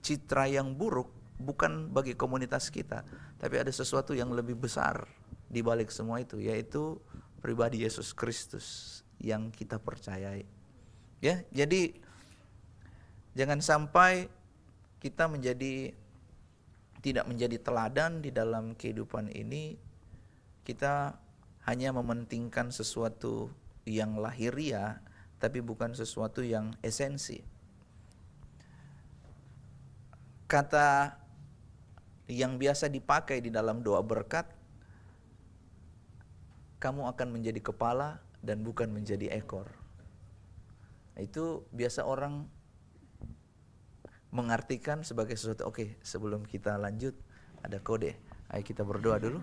citra yang buruk, bukan bagi komunitas kita, tapi ada sesuatu yang lebih besar di balik semua itu, yaitu pribadi Yesus Kristus yang kita percayai. Ya, jadi jangan sampai kita tidak menjadi teladan di dalam kehidupan ini. Kita hanya mementingkan sesuatu yang lahiriah, tapi bukan sesuatu yang esensi. Kata yang biasa dipakai di dalam doa berkat, kamu akan menjadi kepala dan bukan menjadi ekor. Itu biasa orang mengartikan sebagai sesuatu. Oke, sebelum kita lanjut ada kode. Ayo kita berdoa dulu.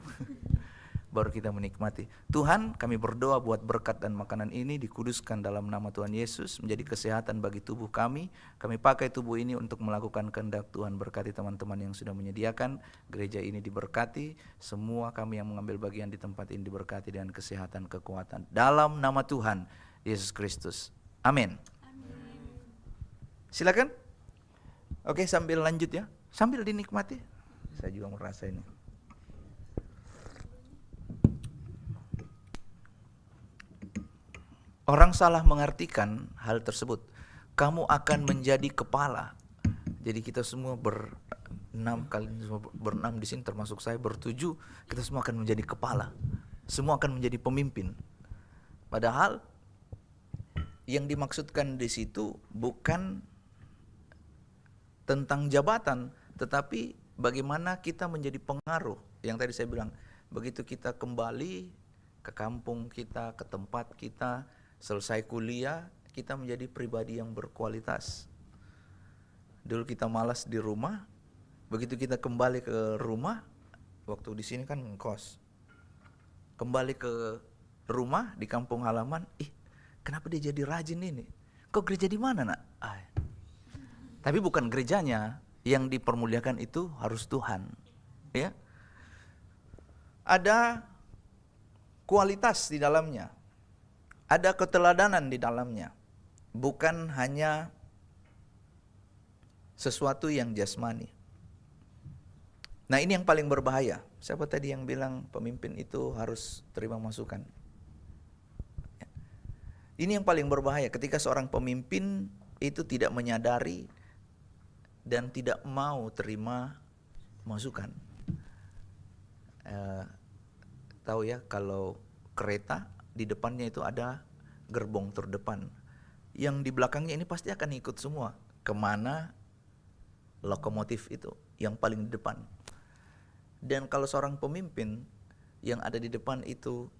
Baru kita menikmati. Tuhan, kami berdoa buat berkat dan makanan ini dikuduskan dalam nama Tuhan Yesus, menjadi kesehatan bagi tubuh kami. Kami pakai tubuh ini untuk melakukan kehendak Tuhan. Berkati teman-teman yang sudah menyediakan, gereja ini diberkati, semua kami yang mengambil bagian di tempat ini diberkati dengan kesehatan, kekuatan. Dalam nama Tuhan Yesus Kristus. Amin. Silakan. Oke, sambil lanjut ya, sambil dinikmati. Saya juga merasa ini. Orang salah mengartikan hal tersebut. Kamu akan menjadi kepala. Jadi kita semua berenam di sini, termasuk saya bertujuh, kita semua akan menjadi kepala. Semua akan menjadi pemimpin. Padahal yang dimaksudkan di situ bukan tentang jabatan, tetapi bagaimana kita menjadi pengaruh. Yang tadi saya bilang, begitu kita kembali ke kampung kita, ke tempat kita, selesai kuliah, kita menjadi pribadi yang berkualitas. Dulu kita malas di rumah, begitu kita kembali ke rumah, waktu di sini kan ngekos, kembali ke rumah di kampung halaman, kenapa dia jadi rajin ini? Kok gereja di mana, Nak? Tapi bukan gerejanya, yang dipermuliakan itu harus Tuhan. Ya, ada kualitas di dalamnya. Ada keteladanan di dalamnya, bukan hanya sesuatu yang jasmani. Nah, ini yang paling berbahaya. Siapa tadi yang bilang pemimpin itu harus terima masukan? Ini yang paling berbahaya ketika seorang pemimpin itu tidak menyadari dan tidak mau terima masukan. Tahu ya, kalau kereta di depannya itu ada gerbong terdepan, yang di belakangnya ini pasti akan ikut semua kemana lokomotif itu, yang paling di depan. Dan kalau seorang pemimpin yang ada di depan itu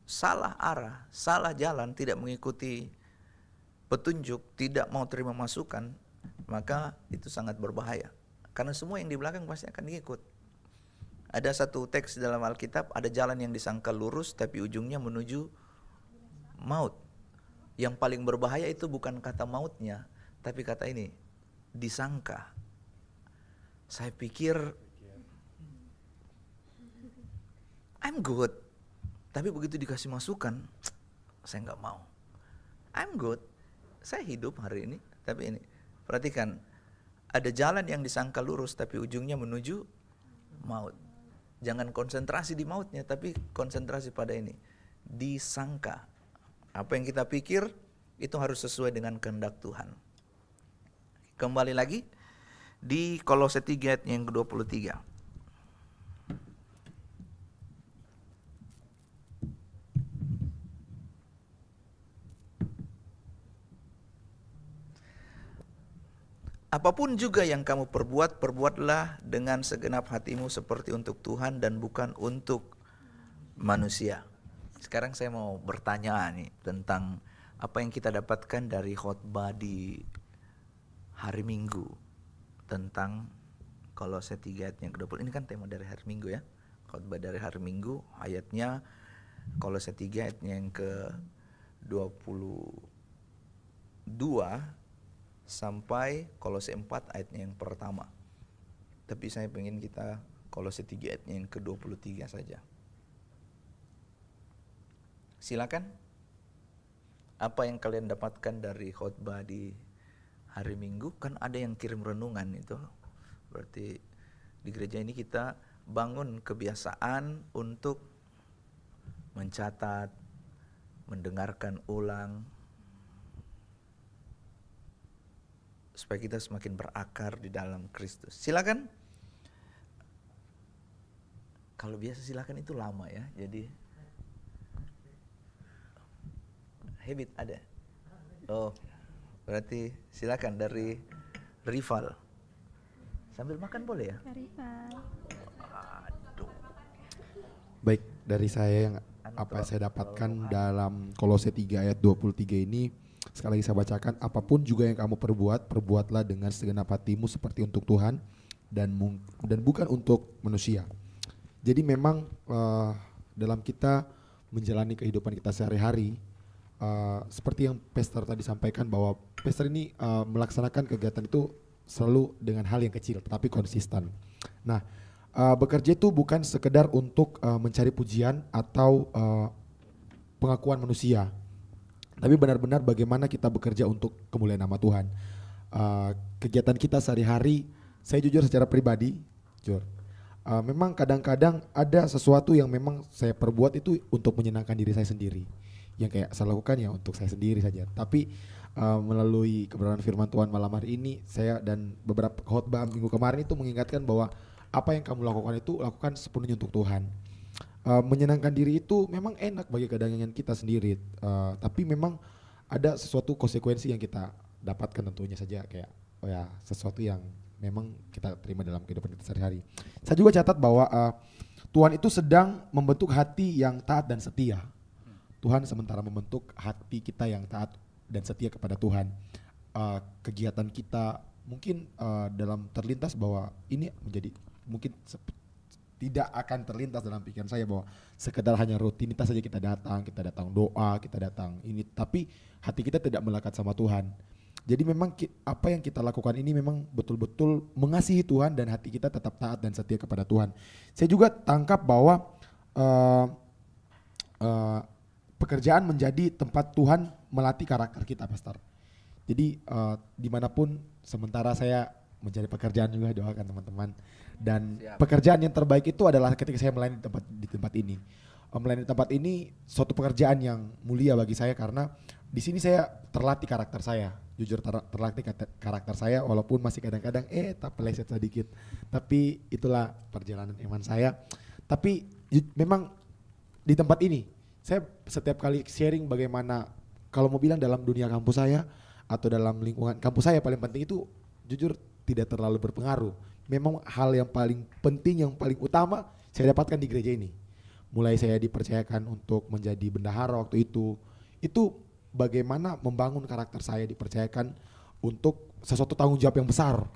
salah arah, salah jalan, tidak mengikuti petunjuk, tidak mau terima masukan, maka itu sangat berbahaya. Karena semua yang di belakang pasti akan ikut. Ada satu teks dalam Alkitab, ada jalan yang disangka lurus tapi ujungnya menuju maut. Yang paling berbahaya itu bukan kata mautnya, tapi kata ini, disangka. Saya pikir I'm good, tapi begitu dikasih masukan, saya nggak mau. I'm good, saya hidup hari ini, tapi ini, perhatikan, ada jalan yang disangka lurus tapi ujungnya menuju maut. Jangan konsentrasi di mautnya, tapi konsentrasi pada ini, disangka. Apa yang kita pikir itu harus sesuai dengan kehendak Tuhan. Kembali lagi, di Kolose 3 ayat yang ke-23. Apapun juga yang kamu perbuat, perbuatlah dengan segenap hatimu seperti untuk Tuhan dan bukan untuk manusia. Sekarang saya mau bertanya nih tentang apa yang kita dapatkan dari khotbah di hari Minggu tentang Kolose 3 ayat yang ke-20. Ini kan tema dari hari Minggu ya. Khotbah dari hari Minggu, ayatnya Kolose 3 ayat yang ke-22 sampai Kolose 4 ayatnya yang pertama. Tapi saya pengen kita Kolose 3 ayatnya yang ke-23 saja. Silakan. Apa yang kalian dapatkan dari khotbah di hari Minggu? Kan ada yang kirim renungan itu. Berarti di gereja ini kita bangun kebiasaan untuk mencatat, mendengarkan ulang, supaya kita semakin berakar di dalam Kristus. Silakan. Kalau biasa silakan itu lama ya. Jadi habit ada. Oh, berarti silakan dari Rival. Sambil makan boleh ya? Aduh. Baik, dari saya yang apa yang saya dapatkan dalam Kolose 3 ayat 23 ini, sekali lagi saya bacakan, apapun juga yang kamu perbuat, perbuatlah dengan segenap hatimu seperti untuk Tuhan dan bukan untuk manusia. Jadi memang dalam kita menjalani kehidupan kita sehari-hari, seperti yang Pastor tadi sampaikan bahwa Pastor ini melaksanakan kegiatan itu selalu dengan hal yang kecil tetapi konsisten. Nah, bekerja itu bukan sekedar untuk mencari pujian atau pengakuan manusia, tapi benar-benar bagaimana kita bekerja untuk kemuliaan nama Tuhan. Kegiatan kita sehari-hari, saya jujur secara pribadi, memang kadang-kadang ada sesuatu yang memang saya perbuat itu untuk menyenangkan diri saya sendiri. Yang kayak saya lakukan ya untuk saya sendiri saja. Tapi melalui kebenaran firman Tuhan malam hari ini, saya dan beberapa khotbah minggu kemarin itu mengingatkan bahwa apa yang kamu lakukan itu lakukan sepenuhnya untuk Tuhan. Menyenangkan diri itu memang enak bagi kedagingan kita sendiri, tapi memang ada sesuatu konsekuensi yang kita dapatkan tentunya saja, kayak sesuatu yang memang kita terima dalam kehidupan kita sehari-hari. Saya juga catat bahwa Tuhan itu sedang membentuk hati yang taat dan setia. Tuhan sementara membentuk hati kita yang taat dan setia kepada Tuhan. Kegiatan kita mungkin dalam terlintas bahwa ini menjadi mungkin tidak akan terlintas dalam pikiran saya bahwa sekedar hanya rutinitas saja kita datang doa, kita datang ini, tapi hati kita tidak melekat sama Tuhan. Jadi memang apa yang kita lakukan ini memang betul-betul mengasihi Tuhan dan hati kita tetap taat dan setia kepada Tuhan. Saya juga tangkap bahwa pekerjaan menjadi tempat Tuhan melatih karakter kita, Pastor. Jadi dimanapun, sementara saya mencari pekerjaan juga, doakan teman-teman. Dan pekerjaan yang terbaik itu adalah ketika saya melayani di tempat ini. Melayani di tempat ini suatu pekerjaan yang mulia bagi saya karena di sini saya terlatih karakter saya. Jujur terlatih karakter saya walaupun masih kadang-kadang tak peleset sedikit. Tapi itulah perjalanan iman saya. Tapi memang di tempat ini saya setiap kali sharing bagaimana, kalau mau bilang dalam dunia kampus saya atau dalam lingkungan kampus saya, paling penting itu jujur tidak terlalu berpengaruh. Memang hal yang paling penting, yang paling utama saya dapatkan di gereja ini. Mulai saya dipercayakan untuk menjadi bendahara waktu itu bagaimana membangun karakter saya, dipercayakan untuk sesuatu tanggung jawab yang besar.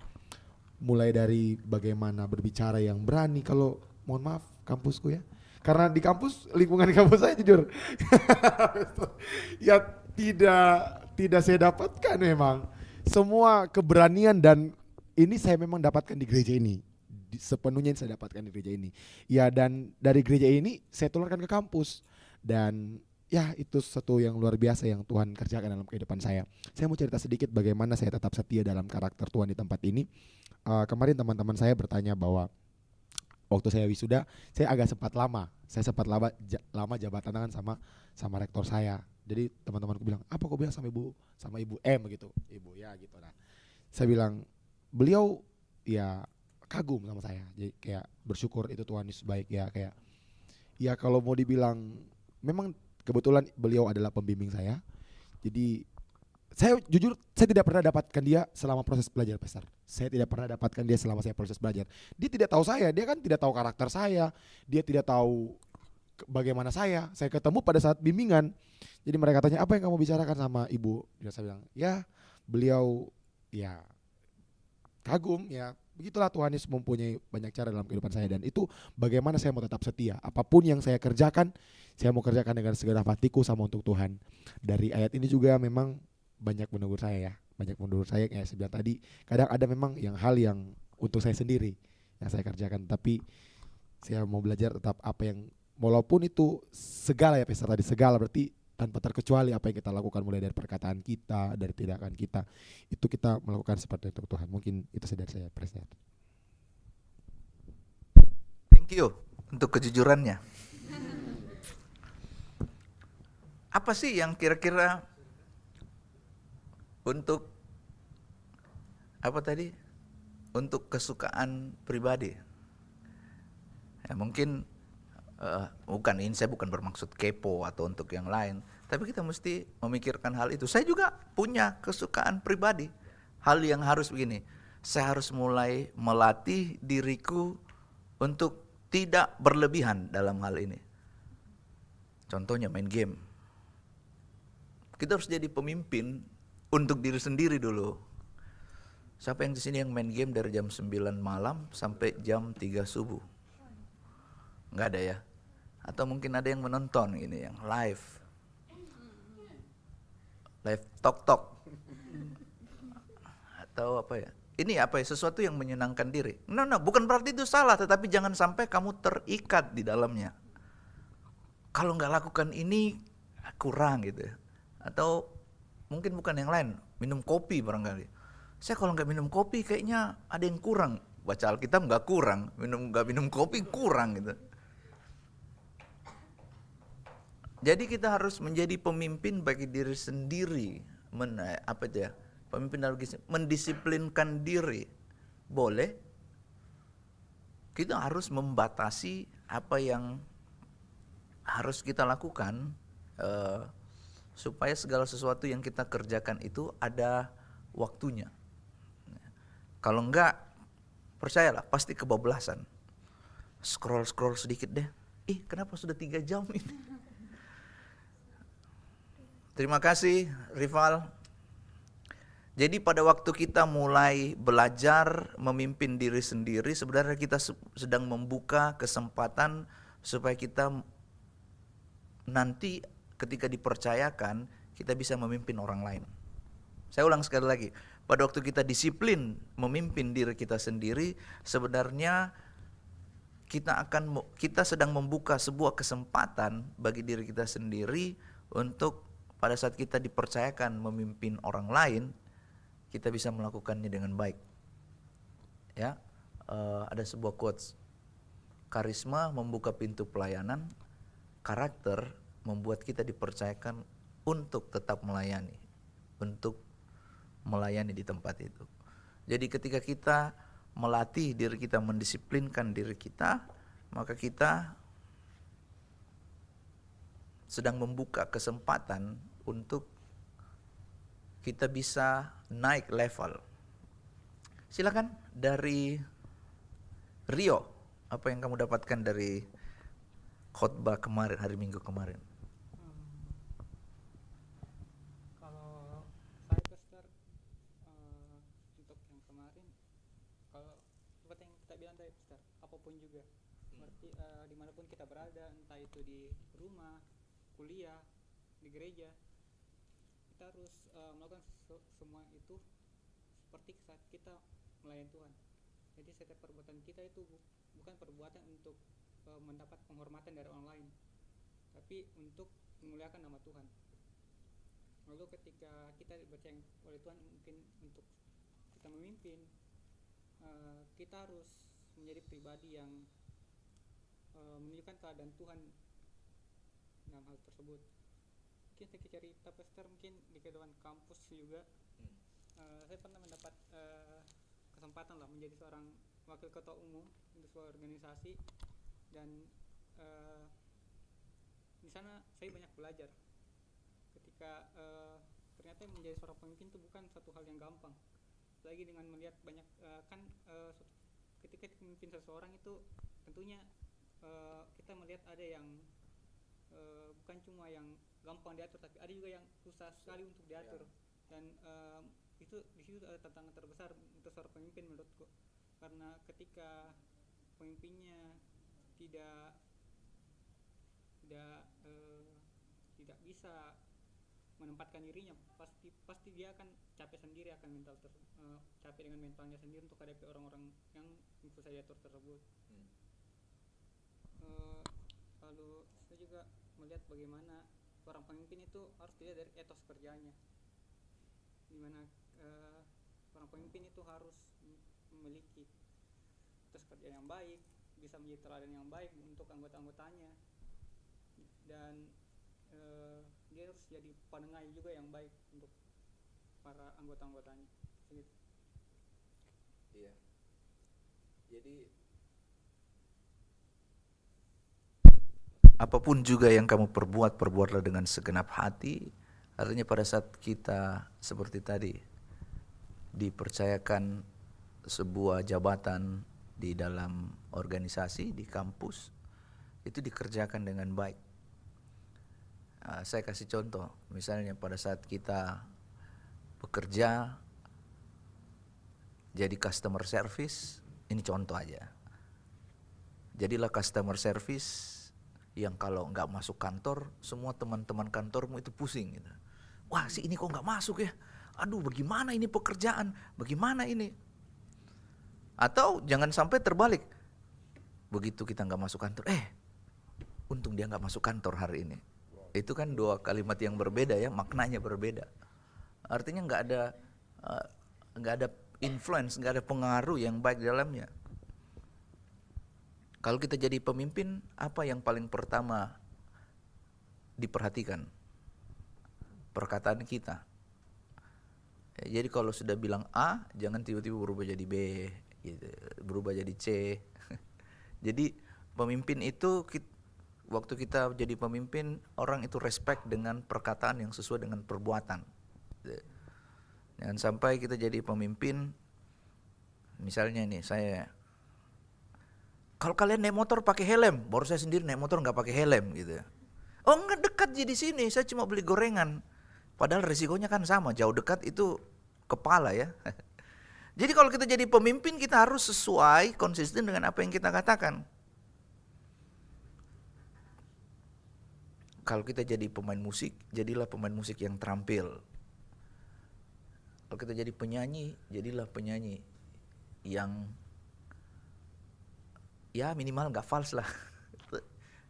Mulai dari bagaimana berbicara yang berani, kalau mohon maaf kampusku ya. Karena di kampus, lingkungan kampus saya jujur ya tidak saya dapatkan memang. Semua keberanian dan ini saya memang dapatkan di gereja ini. Sepenuhnya saya dapatkan di gereja ini. Ya, dan dari gereja ini saya tularkan ke kampus. Dan ya itu sesuatu yang luar biasa yang Tuhan kerjakan dalam kehidupan saya. Saya mau cerita sedikit bagaimana saya tetap setia dalam karakter Tuhan di tempat ini. Kemarin teman-teman saya bertanya bahwa waktu saya wisuda, saya agak sempat lama. Saya sempat lama jabatan tangan sama rektor saya. Jadi teman-temanku bilang, apa kau bilang sama ibu M gitu. Ibu ya gitu. Nah, saya bilang, beliau ya kagum sama saya. Jadi kayak bersyukur itu Tuhan Yesus baik ya, kayak ya kalau mau dibilang memang kebetulan beliau adalah pembimbing saya. Jadi saya jujur saya tidak pernah dapatkan dia selama proses belajar Pastor. Saya tidak pernah dapatkan dia selama saya proses belajar. Dia tidak tahu saya, dia kan tidak tahu karakter saya, dia tidak tahu bagaimana saya ketemu pada saat bimbingan. Jadi mereka tanya, apa yang kamu bicarakan sama ibu? Dia saya bilang, ya beliau ya kagum ya. Begitulah Tuhan Yesus mempunyai banyak cara dalam kehidupan saya, dan itu bagaimana saya mau tetap setia. Apapun yang saya kerjakan, saya mau kerjakan dengan segenap hatiku sama untuk Tuhan. Dari ayat ini juga memang banyak menegur saya ya. Banyak menegur saya kayak saya bilang tadi, kadang ada memang yang hal yang untuk saya sendiri yang saya kerjakan, tapi saya mau belajar tetap apa yang walaupun itu segala ya Pastor tadi, segala berarti tanpa terkecuali apa yang kita lakukan, mulai dari perkataan kita, dari tindakan kita, itu kita melakukan seperti itu Tuhan. Mungkin itu saja dari saya, Presiden. Thank you untuk kejujurannya. Apa sih yang kira-kira untuk apa tadi? Untuk kesukaan pribadi. Ya, mungkin bukan ini, saya bukan bermaksud kepo atau untuk yang lain, tapi kita mesti memikirkan hal itu. Saya juga punya kesukaan pribadi, hal yang harus begini, saya harus mulai melatih diriku untuk tidak berlebihan dalam hal ini. Contohnya main game. Kita harus jadi pemimpin untuk diri sendiri dulu. Siapa yang di sini yang main game dari jam 9 malam sampai jam 3 subuh? Enggak ada ya? Atau mungkin ada yang menonton ini yang live tok atau apa ya? Ini apa ya? Sesuatu yang menyenangkan diri. No, bukan berarti itu salah, tetapi jangan sampai kamu terikat di dalamnya. Kalau nggak lakukan ini kurang gitu. Atau mungkin bukan yang lain, minum kopi barangkali. Saya kalau nggak minum kopi kayaknya ada yang kurang. Baca Alkitab nggak kurang, nggak minum kopi kurang gitu. Jadi kita harus menjadi pemimpin bagi diri sendiri, pemimpin dalam mendisiplinkan diri. Boleh, kita harus membatasi apa yang harus kita lakukan, supaya segala sesuatu yang kita kerjakan itu ada waktunya. Kalau enggak, percayalah pasti kebablasan. Scroll sedikit deh, kenapa sudah 3 jam ini? Terima kasih Rival. Jadi pada waktu kita mulai belajar memimpin diri sendiri, sebenarnya kita sedang membuka kesempatan supaya kita nanti ketika dipercayakan, kita bisa memimpin orang lain. Saya ulang sekali lagi, pada waktu kita disiplin memimpin diri kita sendiri, sebenarnya kita sedang membuka sebuah kesempatan bagi diri kita sendiri untuk pada saat kita dipercayakan memimpin orang lain, kita bisa melakukannya dengan baik. Ya, ada sebuah quotes, karisma membuka pintu pelayanan, karakter membuat kita dipercayakan untuk tetap melayani, untuk melayani di tempat itu. Jadi ketika kita melatih diri kita, mendisiplinkan diri kita, maka kita sedang membuka kesempatan untuk kita bisa naik level. Silakan dari Rio, apa yang kamu dapatkan dari khotbah kemarin, hari Minggu kemarin? Kalau saya Pastor, untuk yang kemarin, kalau seperti yang kita bilang tadi Pastor, apapun juga, berarti dimanapun kita berada, entah itu di rumah, kuliah, di gereja, kita harus melakukan semua itu seperti saat kita melayani Tuhan. Jadi setiap perbuatan kita itu bukan perbuatan untuk mendapat penghormatan dari orang lain, tapi untuk memuliakan nama Tuhan. Lalu ketika kita dipercaya oleh Tuhan mungkin untuk kita memimpin, kita harus menjadi pribadi yang menunjukkan keadaan Tuhan dalam hal tersebut. Mungkin saya cerita Pastor, mungkin di kehidupan kampus juga, saya pernah mendapat kesempatan lah menjadi seorang wakil ketua umum untuk sebuah organisasi, dan di sana saya banyak belajar ketika ternyata menjadi seorang pemimpin itu bukan satu hal yang gampang, lagi dengan melihat banyak ketika memimpin seseorang itu tentunya kita melihat ada yang bukan cuma yang gampang diatur, tapi ada juga yang susah sekali untuk diatur, dan itu di situ ada tantangan terbesar untuk seorang pemimpin menurutku, karena ketika pemimpinnya tidak bisa menempatkan dirinya, pasti dia akan capek sendiri, akan capek dengan mentalnya sendiri untuk hadapi orang-orang yang susah diatur tersebut. Lalu saya juga melihat bagaimana seorang pemimpin itu harus dilihat dari etos kerjanya, dimana seorang pemimpin itu harus memiliki etos kerja yang baik, bisa menjadi teladan yang baik untuk anggota-anggotanya, dan dia harus jadi penengah juga yang baik untuk para anggota-anggotanya. Gitu. Iya. Jadi apapun juga yang kamu perbuatlah dengan segenap hati. Artinya pada saat kita seperti tadi dipercayakan sebuah jabatan di dalam organisasi, di kampus, itu dikerjakan dengan baik. Saya kasih contoh, misalnya pada saat kita bekerja jadi customer service, ini contoh aja. Jadilah customer service yang kalau nggak masuk kantor, semua teman-teman kantormu itu pusing gitu. Wah, si ini kok nggak masuk ya? Aduh, bagaimana ini pekerjaan? Bagaimana ini? Atau jangan sampai terbalik. Begitu kita nggak masuk kantor, untung dia nggak masuk kantor hari ini. Itu kan dua kalimat yang berbeda ya, maknanya berbeda. Artinya nggak ada influence, nggak ada pengaruh yang baik di dalamnya. Kalau kita jadi pemimpin, apa yang paling pertama diperhatikan? Perkataan kita. Jadi kalau sudah bilang A, jangan tiba-tiba berubah jadi B, gitu, berubah jadi C. Jadi pemimpin itu, waktu kita jadi pemimpin, orang itu respect dengan perkataan yang sesuai dengan perbuatan. Jangan sampai kita jadi pemimpin, misalnya nih saya, kalau kalian naik motor pakai helm, baru saya sendiri naik motor nggak pakai helm gitu. Oh, nggak dekat jadi sini, saya cuma beli gorengan. Padahal risikonya kan sama, jauh dekat itu kepala ya. Jadi kalau kita jadi pemimpin, kita harus sesuai, konsisten dengan apa yang kita katakan. Kalau kita jadi pemain musik, jadilah pemain musik yang terampil. Kalau kita jadi penyanyi, jadilah penyanyi yang ya minimal nggak false lah.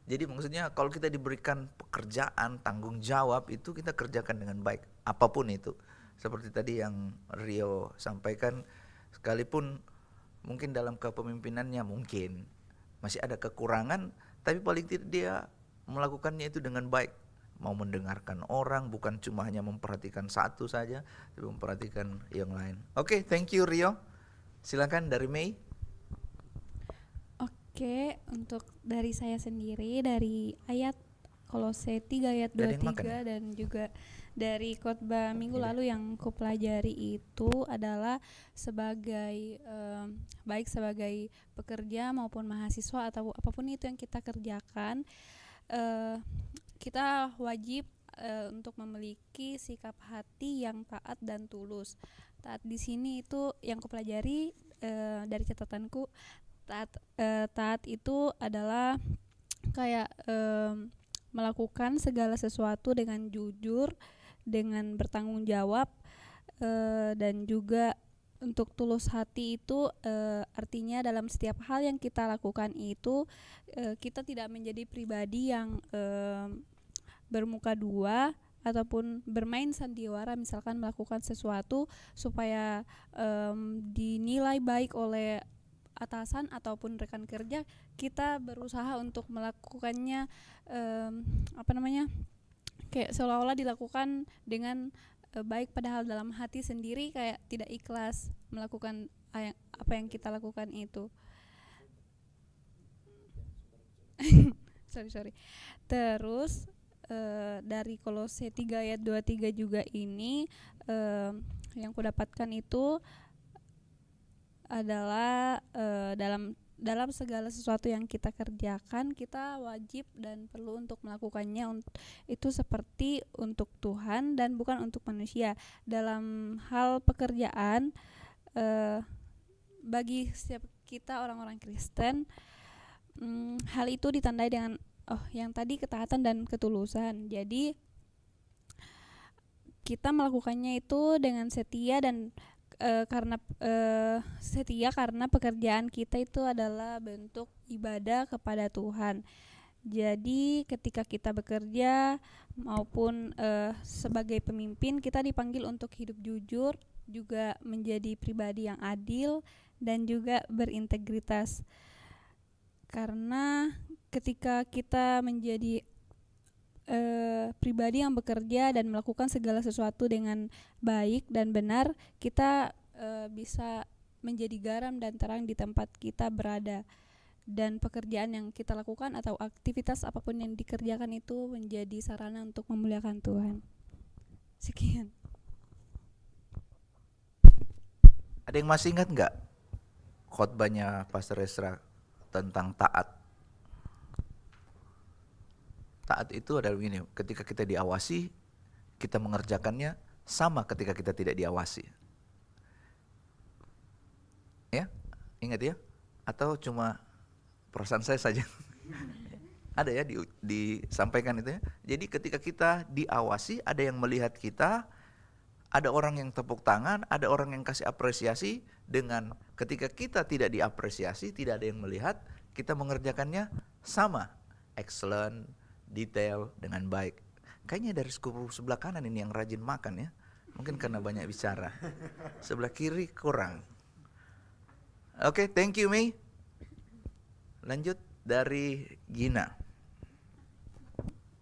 Jadi maksudnya kalau kita diberikan pekerjaan, tanggung jawab, itu kita kerjakan dengan baik, apapun itu. Seperti tadi yang Rio sampaikan, sekalipun mungkin dalam kepemimpinannya mungkin masih ada kekurangan, tapi paling tidak dia melakukannya itu dengan baik. Mau mendengarkan orang, bukan cuma hanya memperhatikan satu saja, tapi memperhatikan yang lain. Oke, thank you Rio. Silakan dari Mei. Oke, untuk dari saya sendiri, dari ayat Kolose 3 ayat 23 dan juga dari khotbah minggu lalu yang kupelajari itu adalah sebagai baik sebagai pekerja maupun mahasiswa atau apapun itu yang kita kerjakan, kita wajib untuk memiliki sikap hati yang taat dan tulus. Taat di sini itu yang kupelajari dari catatanku, taat itu adalah kayak melakukan segala sesuatu dengan jujur, dengan bertanggung jawab, dan juga untuk tulus hati itu artinya dalam setiap hal yang kita lakukan itu kita tidak menjadi pribadi yang bermuka dua ataupun bermain sandiwara, misalkan melakukan sesuatu supaya dinilai baik oleh atasan ataupun rekan kerja, kita berusaha untuk melakukannya kayak seolah-olah dilakukan dengan baik padahal dalam hati sendiri kayak tidak ikhlas melakukan apa yang kita lakukan itu. sorry. Terus dari Kolose 3 ayat 23 juga ini yang kudapatkan itu adalah dalam segala sesuatu yang kita kerjakan kita wajib dan perlu untuk melakukannya itu seperti untuk Tuhan dan bukan untuk manusia. Dalam hal pekerjaan bagi setiap kita orang-orang Kristen, hal itu ditandai dengan yang tadi ketaatan dan ketulusan. Jadi kita melakukannya itu dengan setia dan setia karena pekerjaan kita itu adalah bentuk ibadah kepada Tuhan. Jadi ketika kita bekerja maupun sebagai pemimpin kita dipanggil untuk hidup jujur, juga menjadi pribadi yang adil dan juga berintegritas. Karena ketika kita menjadi pribadi yang bekerja dan melakukan segala sesuatu dengan baik dan benar, kita bisa menjadi garam dan terang di tempat kita berada. Dan pekerjaan yang kita lakukan atau aktivitas apapun yang dikerjakan itu menjadi sarana untuk memuliakan Tuhan. Sekian. Ada yang masih ingat nggak khotbahnya Pastor Esra tentang taat? Taat itu adalah begini, ketika kita diawasi, kita mengerjakannya sama ketika kita tidak diawasi. Ya, ingat ya? Atau cuma perasaan saya saja? Ada ya disampaikan itu ya. Jadi ketika kita diawasi, ada yang melihat kita, ada orang yang tepuk tangan, ada orang yang kasih apresiasi. Dengan ketika kita tidak diapresiasi, tidak ada yang melihat, kita mengerjakannya sama, excellent, detail, dengan baik. Kayaknya dari sebelah kanan ini yang rajin makan ya. Mungkin karena banyak bicara. Sebelah kiri kurang. Oke, thank you Mei. Lanjut dari Gina.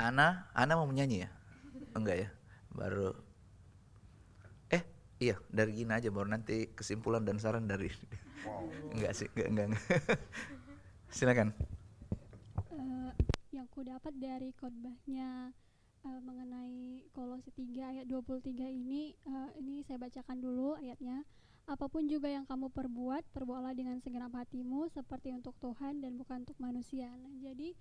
Ana mau menyanyi ya? Enggak ya? Baru iya, dari Gina aja, baru nanti kesimpulan dan saran dari enggak sih, enggak. Silakan. Yang ku dapat dari khotbahnya mengenai Kolose 3 ayat 23 ini saya bacakan dulu ayatnya. Apapun juga yang kamu perbuat, perbuatlah dengan segenap hatimu seperti untuk Tuhan dan bukan untuk manusia. Nah, jadi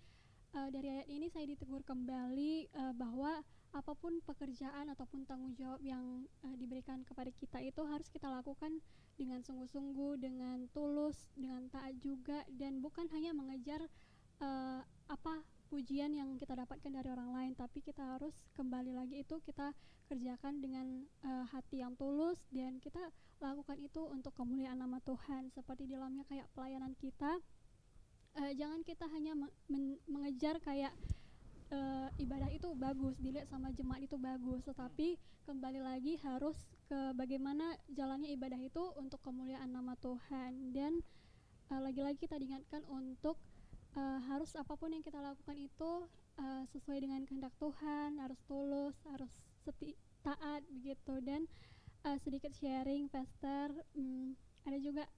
dari ayat ini saya ditegur kembali bahwa apapun pekerjaan ataupun tanggung jawab yang diberikan kepada kita itu harus kita lakukan dengan sungguh-sungguh, dengan tulus, dengan taat juga, dan bukan hanya mengejar pujian yang kita dapatkan dari orang lain, tapi kita harus kembali lagi itu kita kerjakan dengan hati yang tulus, dan kita lakukan itu untuk kemuliaan nama Tuhan. Seperti di dalamnya kayak pelayanan kita, jangan kita hanya mengejar kayak ibadah itu bagus, dilihat sama jemaat itu bagus, tetapi kembali lagi harus ke bagaimana jalannya ibadah itu untuk kemuliaan nama Tuhan. Dan lagi-lagi kita diingatkan untuk harus apapun yang kita lakukan itu sesuai dengan kehendak Tuhan, harus tulus, harus taat begitu. Dan sedikit sharing Pastor, ada juga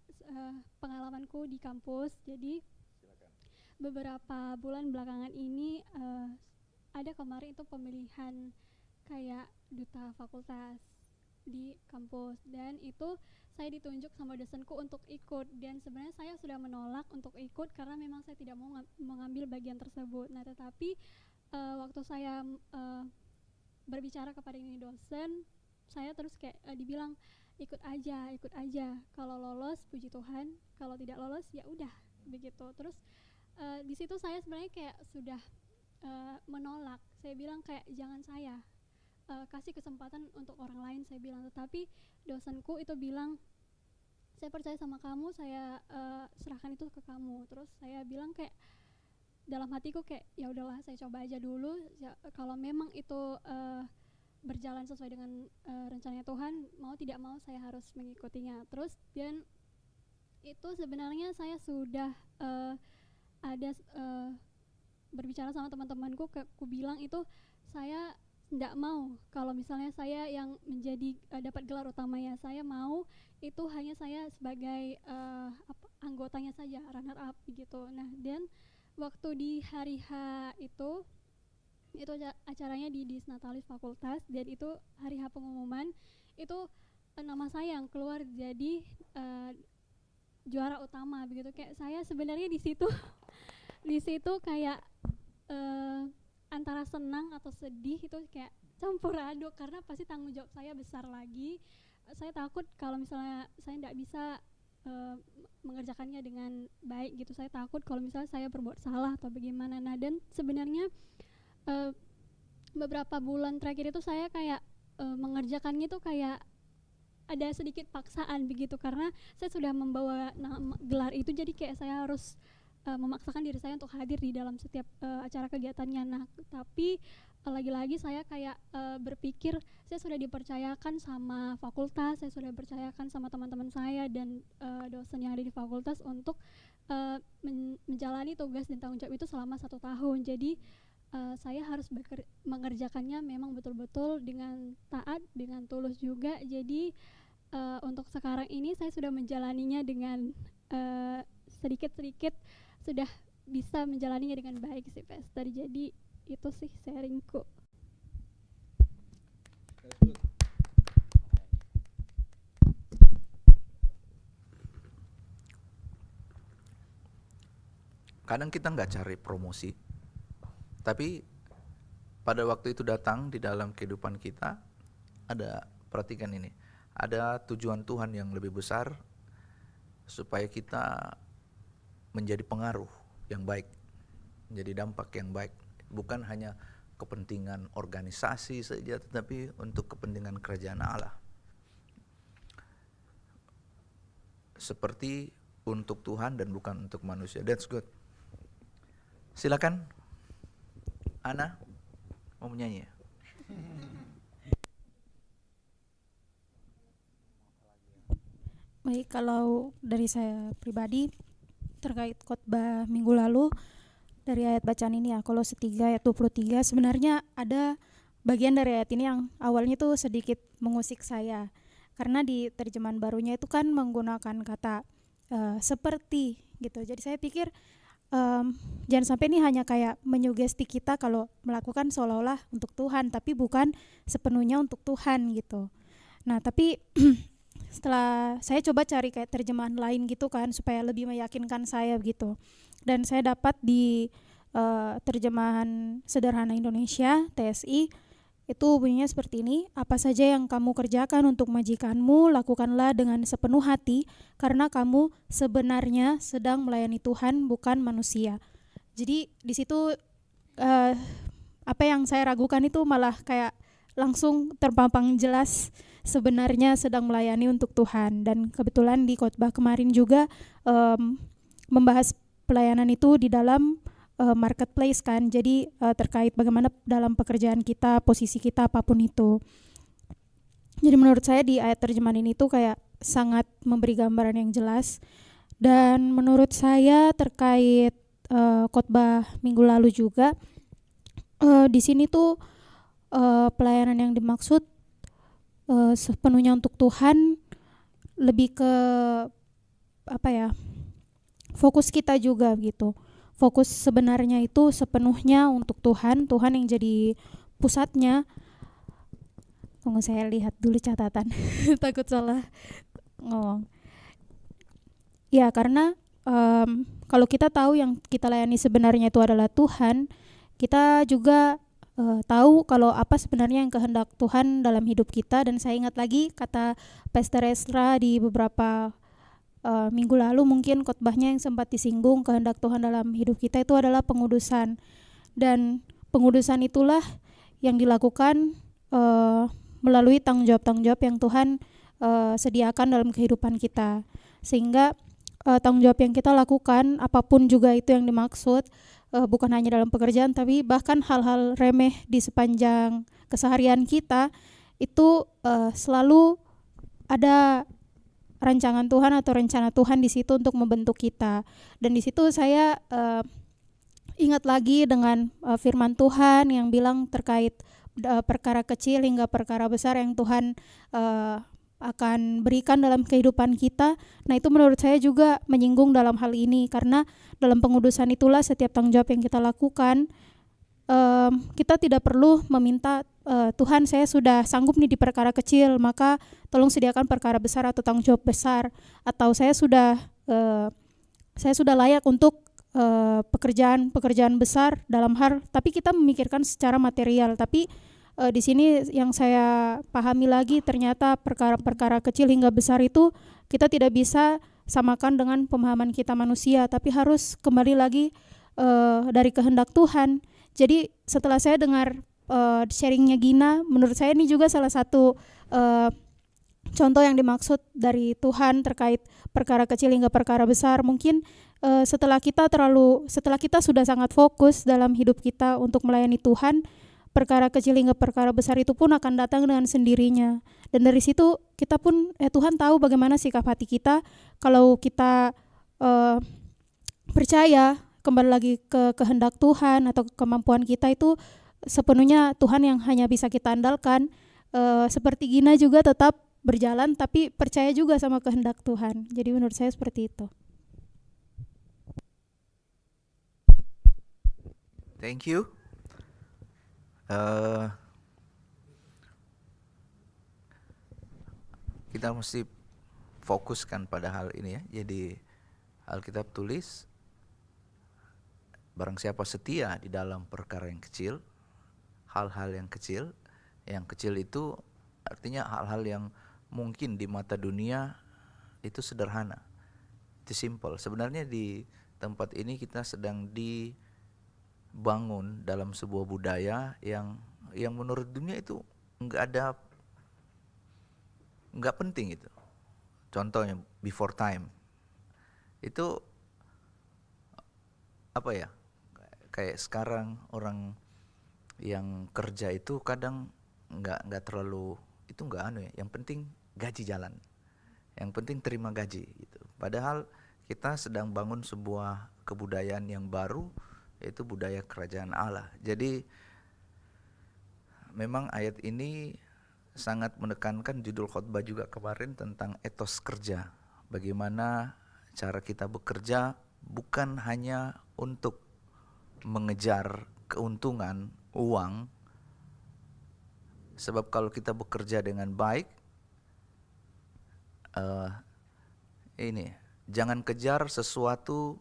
pengalamanku di kampus. Jadi beberapa bulan belakangan ini ada kemarin itu pemilihan kayak duta fakultas di kampus, dan itu saya ditunjuk sama dosenku untuk ikut, dan sebenarnya saya sudah menolak untuk ikut karena memang saya tidak mau mengambil bagian tersebut. Nah, tetapi waktu saya berbicara kepada ini dosen, saya terus kayak dibilang ikut aja, kalau lolos puji Tuhan, kalau tidak lolos ya udah begitu. Terus di situ saya sebenarnya kayak sudah menolak. Saya bilang kayak jangan saya kasih kesempatan untuk orang lain, saya bilang. Tetapi dosenku itu bilang saya percaya sama kamu, saya serahkan itu ke kamu. Terus saya bilang kayak dalam hatiku kayak ya udahlah, saya coba aja dulu ya, kalau memang itu berjalan sesuai dengan rencananya Tuhan, mau tidak mau saya harus mengikutinya. Terus dan itu sebenarnya saya sudah ada berbicara sama teman-temanku, aku bilang itu saya tidak mau kalau misalnya saya yang menjadi dapat gelar utamanya. Saya mau itu hanya saya sebagai anggotanya saja, runner up gitu. Nah, dan waktu di hari H itu acaranya di Disnatalis Fakultas, dan itu hari H pengumuman itu nama saya yang keluar jadi juara utama begitu. Kayak saya sebenarnya di situ di situ kayak antara senang atau sedih, itu kayak campur aduk karena pasti tanggung jawab saya besar lagi. Saya takut kalau misalnya saya tidak bisa mengerjakannya dengan baik gitu. Saya takut kalau misalnya saya berbuat salah atau bagaimana. Nah, dan sebenarnya beberapa bulan terakhir itu saya kayak mengerjakannya tuh kayak ada sedikit paksaan begitu, karena saya sudah membawa gelar itu, jadi kayak saya harus memaksakan diri saya untuk hadir di dalam setiap acara kegiatannya. Nah, tapi lagi-lagi saya kayak berpikir saya sudah dipercayakan sama fakultas, saya sudah dipercayakan sama teman-teman saya dan dosen yang ada di fakultas untuk menjalani tugas dan tanggung jawab itu selama 1 tahun. Jadi saya harus mengerjakannya memang betul-betul dengan taat, dengan tulus juga. Jadi untuk sekarang ini saya sudah menjalaninya dengan sedikit-sedikit sudah bisa menjalaninya dengan baik sih, Pastor. Jadi itu sih sharingku. Kadang kita nggak cari promosi, tapi pada waktu itu datang di dalam kehidupan kita, perhatikan ini, ada tujuan Tuhan yang lebih besar supaya kita menjadi pengaruh yang baik, menjadi dampak yang baik, bukan hanya kepentingan organisasi saja, tetapi untuk kepentingan kerajaan Allah. Seperti untuk Tuhan dan bukan untuk manusia. That's good. Silakan, Ana mau menyanyi ya? Baik, kalau dari saya pribadi terkait khotbah minggu lalu dari ayat bacaan ini ya, Kolose 3 ayat 23, sebenarnya ada bagian dari ayat ini yang awalnya tuh sedikit mengusik saya, karena di terjemahan barunya itu kan menggunakan kata seperti gitu. Jadi saya pikir jangan sampai ini hanya kayak menyugesti kita kalau melakukan seolah-olah untuk Tuhan, tapi bukan sepenuhnya untuk Tuhan gitu. Nah, tapi setelah saya coba cari kayak terjemahan lain gitu kan, supaya lebih meyakinkan saya gitu, dan saya dapat di terjemahan sederhana Indonesia TSI itu bunyinya seperti ini: apa saja yang kamu kerjakan untuk majikanmu, lakukanlah dengan sepenuh hati, karena kamu sebenarnya sedang melayani Tuhan, bukan manusia. Jadi di situ apa yang saya ragukan itu malah kayak langsung terpampang jelas, sebenarnya sedang melayani untuk Tuhan. Dan kebetulan di khotbah kemarin juga membahas pelayanan itu di dalam marketplace kan, jadi terkait bagaimana dalam pekerjaan kita, posisi kita apapun itu. Jadi menurut saya di ayat terjemahan ini tuh kayak sangat memberi gambaran yang jelas. Dan menurut saya terkait khotbah minggu lalu juga, di sini tuh pelayanan yang dimaksud sepenuhnya untuk Tuhan lebih ke apa ya, fokus kita juga gitu. Fokus sebenarnya itu sepenuhnya untuk Tuhan, Tuhan yang jadi pusatnya. Tunggu saya lihat dulu catatan, takut salah ngomong. Ya, karena kalau kita tahu yang kita layani sebenarnya itu adalah Tuhan, kita juga tahu kalau apa sebenarnya yang kehendak Tuhan dalam hidup kita. Dan saya ingat lagi kata Pastor Esra di beberapa minggu lalu, mungkin khotbahnya yang sempat disinggung, kehendak Tuhan dalam hidup kita itu adalah pengudusan, dan pengudusan itulah yang dilakukan melalui tanggung jawab yang Tuhan sediakan dalam kehidupan kita, sehingga tanggung jawab yang kita lakukan apapun juga itu yang dimaksud, bukan hanya dalam pekerjaan, tapi bahkan hal-hal remeh di sepanjang keseharian kita itu selalu ada rancangan Tuhan atau rencana Tuhan di situ untuk membentuk kita. Dan di situ saya ingat lagi dengan firman Tuhan yang bilang terkait perkara kecil hingga perkara besar yang Tuhan akan berikan dalam kehidupan kita. Nah, itu menurut saya juga menyinggung dalam hal ini, karena dalam pengudusan itulah setiap tanggung jawab yang kita lakukan, kita tidak perlu meminta Tuhan, saya sudah sanggup nih di perkara kecil, maka tolong sediakan perkara besar atau tanggung jawab besar, atau saya sudah layak untuk pekerjaan besar dalam hal, tapi kita memikirkan secara material. Tapi di sini yang saya pahami lagi, ternyata perkara-perkara kecil hingga besar itu kita tidak bisa samakan dengan pemahaman kita manusia, tapi harus kembali lagi dari kehendak Tuhan. Jadi setelah saya dengar sharingnya Gina, menurut saya ini juga salah satu contoh yang dimaksud dari Tuhan terkait perkara kecil hingga perkara besar. Mungkin setelah kita sudah sangat fokus dalam hidup kita untuk melayani Tuhan, perkara kecil hingga perkara besar itu pun akan datang dengan sendirinya. Dan dari situ kita pun Tuhan tahu bagaimana sikap hati kita. Kalau kita percaya kembali lagi ke kehendak Tuhan atau kemampuan kita, itu sepenuhnya Tuhan yang hanya bisa kita andalkan. Seperti Gina juga tetap berjalan tapi percaya juga sama kehendak Tuhan. Jadi menurut saya seperti itu. Thank you. Kita mesti fokuskan pada hal ini ya. Jadi Alkitab tulis, barang siapa setia di dalam perkara yang kecil, hal-hal yang kecil itu artinya hal-hal yang mungkin di mata dunia itu sederhana, itu simple. Sebenarnya di tempat ini kita sedang dibangun dalam sebuah budaya yang menurut dunia itu nggak penting itu. Contohnya before time itu apa ya? Kayak sekarang orang yang kerja itu kadang nggak terlalu, itu nggak ya. Yang penting gaji jalan, yang penting terima gaji gitu. Padahal kita sedang bangun sebuah kebudayaan yang baru, yaitu budaya kerajaan Allah. Jadi memang ayat ini sangat menekankan, judul khotbah juga kemarin tentang etos kerja. Bagaimana cara kita bekerja bukan hanya untuk mengejar keuntungan, uang. Sebab kalau kita bekerja dengan baik, jangan kejar sesuatu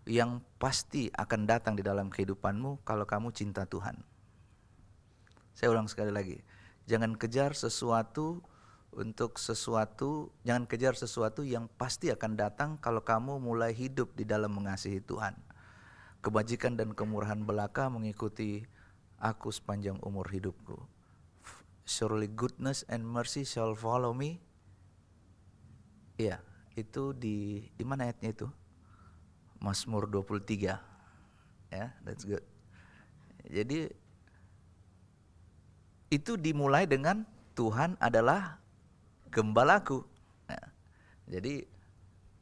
yang pasti akan datang di dalam kehidupanmu kalau kamu cinta Tuhan. Saya ulang sekali lagi, jangan kejar sesuatu yang pasti akan datang kalau kamu mulai hidup di dalam mengasihi Tuhan. Kebajikan dan kemurahan belaka mengikuti aku sepanjang umur hidupku. Surely goodness and mercy shall follow me. Iya, itu di mana ayatnya itu? Mazmur 23. Ya, that's good. Jadi itu dimulai dengan Tuhan adalah gembalaku. Nah, jadi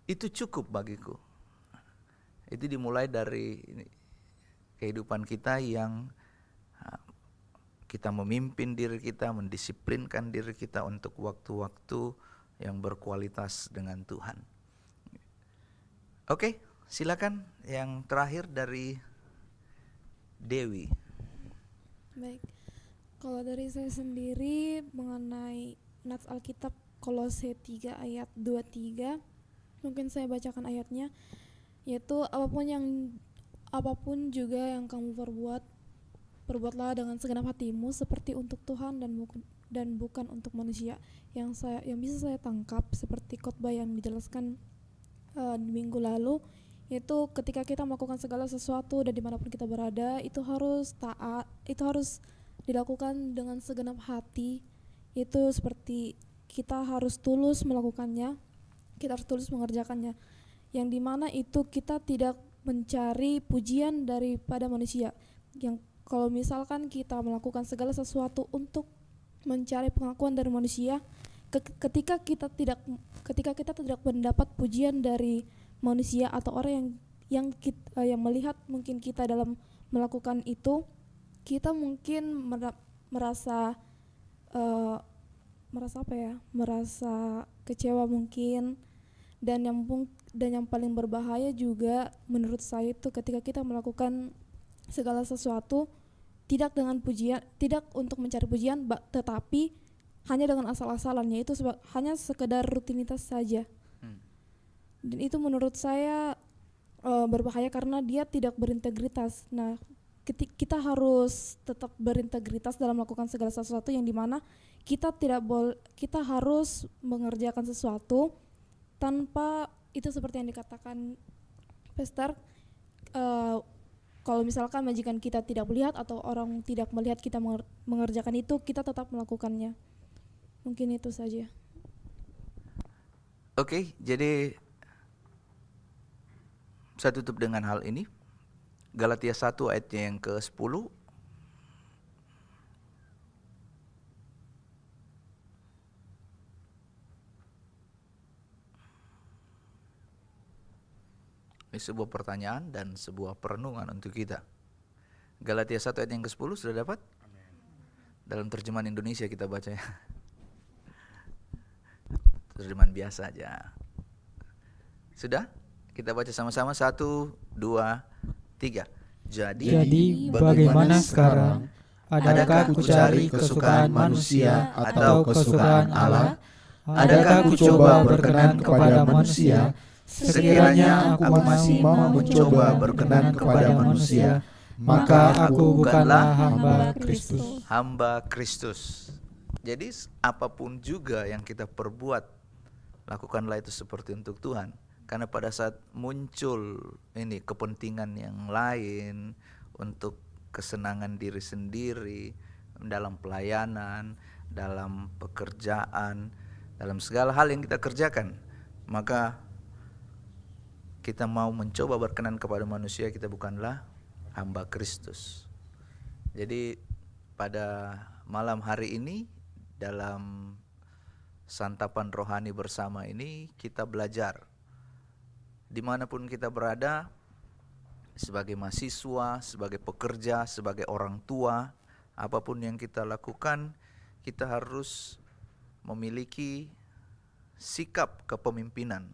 itu cukup bagiku. Itu dimulai dari kehidupan kita yang kita memimpin diri kita, mendisiplinkan diri kita untuk waktu-waktu yang berkualitas dengan Tuhan. Oke, silakan yang terakhir dari Dewi. Baik, kalau dari saya sendiri mengenai nats Alkitab Kolose 3 ayat 23, mungkin saya bacakan ayatnya, yaitu apapun juga yang kamu perbuatlah dengan segenap hatimu seperti untuk Tuhan dan bukan untuk manusia. Yang bisa saya tangkap seperti khotbah yang dijelaskan di minggu lalu, yaitu ketika kita melakukan segala sesuatu dan dimanapun kita berada, itu harus taat, itu harus dilakukan dengan segenap hati. Itu seperti kita harus tulus melakukannya, kita harus tulus mengerjakannya, yang dimana itu kita tidak mencari pujian daripada manusia. Yang kalau misalkan kita melakukan segala sesuatu untuk mencari pengakuan dari manusia, ketika kita tidak mendapat pujian dari manusia atau orang yang melihat mungkin kita dalam melakukan itu, kita mungkin merasa merasa kecewa mungkin. Dan yang paling berbahaya juga menurut saya itu ketika kita melakukan segala sesuatu tidak dengan pujian, tidak untuk mencari pujian, tetapi hanya dengan asal-asalannya, itu hanya sekedar rutinitas saja. Dan itu menurut saya berbahaya karena dia tidak berintegritas. Nah, kita harus tetap berintegritas dalam melakukan segala sesuatu, yang dimana kita harus mengerjakan sesuatu tanpa itu seperti yang dikatakan Pastor, kalau misalkan majikan kita tidak melihat atau orang tidak melihat kita mengerjakan itu, kita tetap melakukannya. Mungkin itu saja. Oke, jadi saya tutup dengan hal ini. Galatia 1 ayatnya yang ke-10. Ini sebuah pertanyaan dan sebuah perenungan untuk kita. Galatia 1 ayat yang ke-10 sudah dapat? Dalam terjemahan Indonesia kita baca ya. Terjemahan biasa aja. Sudah? Kita baca sama-sama 1, 2, 3. Jadi bagaimana sekarang? Adakah ku cari kesukaan manusia atau kesukaan Allah? Adakah ku coba berkenan kepada manusia? Sekiranya aku masih mau mencoba berkenan kepada manusia, maka aku bukanlah hamba Kristus. Hamba Kristus. Jadi apapun juga yang kita perbuat, lakukanlah itu seperti untuk Tuhan. Karena pada saat muncul ini kepentingan yang lain untuk kesenangan diri sendiri, dalam pelayanan, dalam pekerjaan, dalam segala hal yang kita kerjakan, maka kita mau mencoba berkenan kepada manusia, kita bukanlah hamba Kristus. Jadi pada malam hari ini dalam santapan rohani bersama ini kita belajar dimanapun kita berada, sebagai mahasiswa, sebagai pekerja, sebagai orang tua, apapun yang kita lakukan, kita harus memiliki sikap kepemimpinan,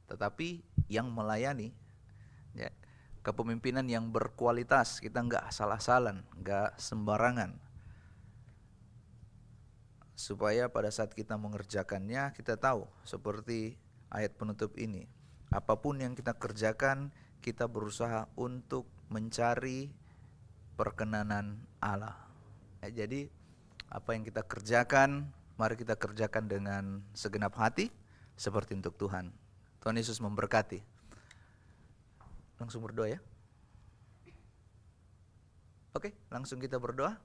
tetapi yang melayani, ya, kepemimpinan yang berkualitas. Kita enggak asal-asalan, enggak sembarangan, supaya pada saat kita mengerjakannya kita tahu seperti ayat penutup ini, apapun yang kita kerjakan kita berusaha untuk mencari perkenanan Allah. Ya, jadi apa yang kita kerjakan, mari kita kerjakan dengan segenap hati seperti untuk Tuhan. Tuhan Yesus memberkati. Langsung berdoa ya. Oke, langsung kita berdoa.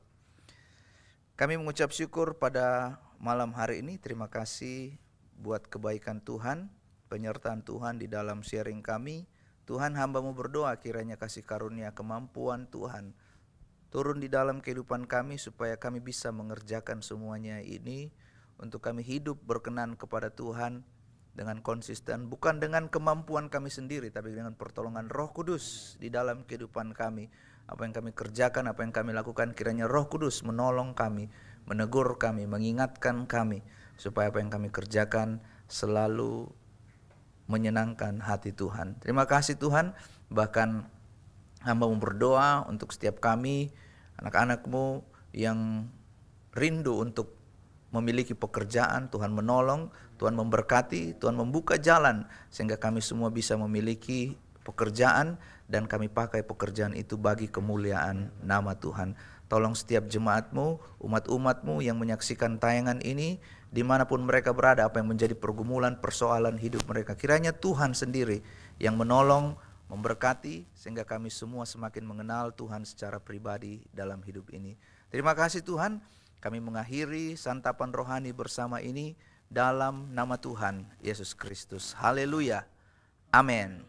Kami mengucap syukur pada malam hari ini. Terima kasih buat kebaikan Tuhan, penyertaan Tuhan di dalam sharing kami. Tuhan, hamba-Mu berdoa kiranya kasih karunia kemampuan Tuhan turun di dalam kehidupan kami, supaya kami bisa mengerjakan semuanya ini untuk kami hidup berkenan kepada Tuhan dengan konsisten, bukan dengan kemampuan kami sendiri, tapi dengan pertolongan Roh Kudus di dalam kehidupan kami. Apa yang kami kerjakan, apa yang kami lakukan, kiranya Roh Kudus menolong kami, menegur kami, mengingatkan kami, supaya apa yang kami kerjakan selalu menyenangkan hati Tuhan. Terima kasih Tuhan, bahkan hamba-Mu berdoa untuk setiap kami, anak-anak-Mu yang rindu untuk memiliki pekerjaan. Tuhan menolong, Tuhan memberkati, Tuhan membuka jalan sehingga kami semua bisa memiliki pekerjaan dan kami pakai pekerjaan itu bagi kemuliaan nama Tuhan. Tolong setiap jemaat-Mu, umat-umat-Mu yang menyaksikan tayangan ini, dimanapun mereka berada, apa yang menjadi pergumulan, persoalan hidup mereka, kiranya Tuhan sendiri yang menolong, memberkati, sehingga kami semua semakin mengenal Tuhan secara pribadi dalam hidup ini. Terima kasih Tuhan, kami mengakhiri santapan rohani bersama ini dalam nama Tuhan Yesus Kristus. Haleluya. Amin.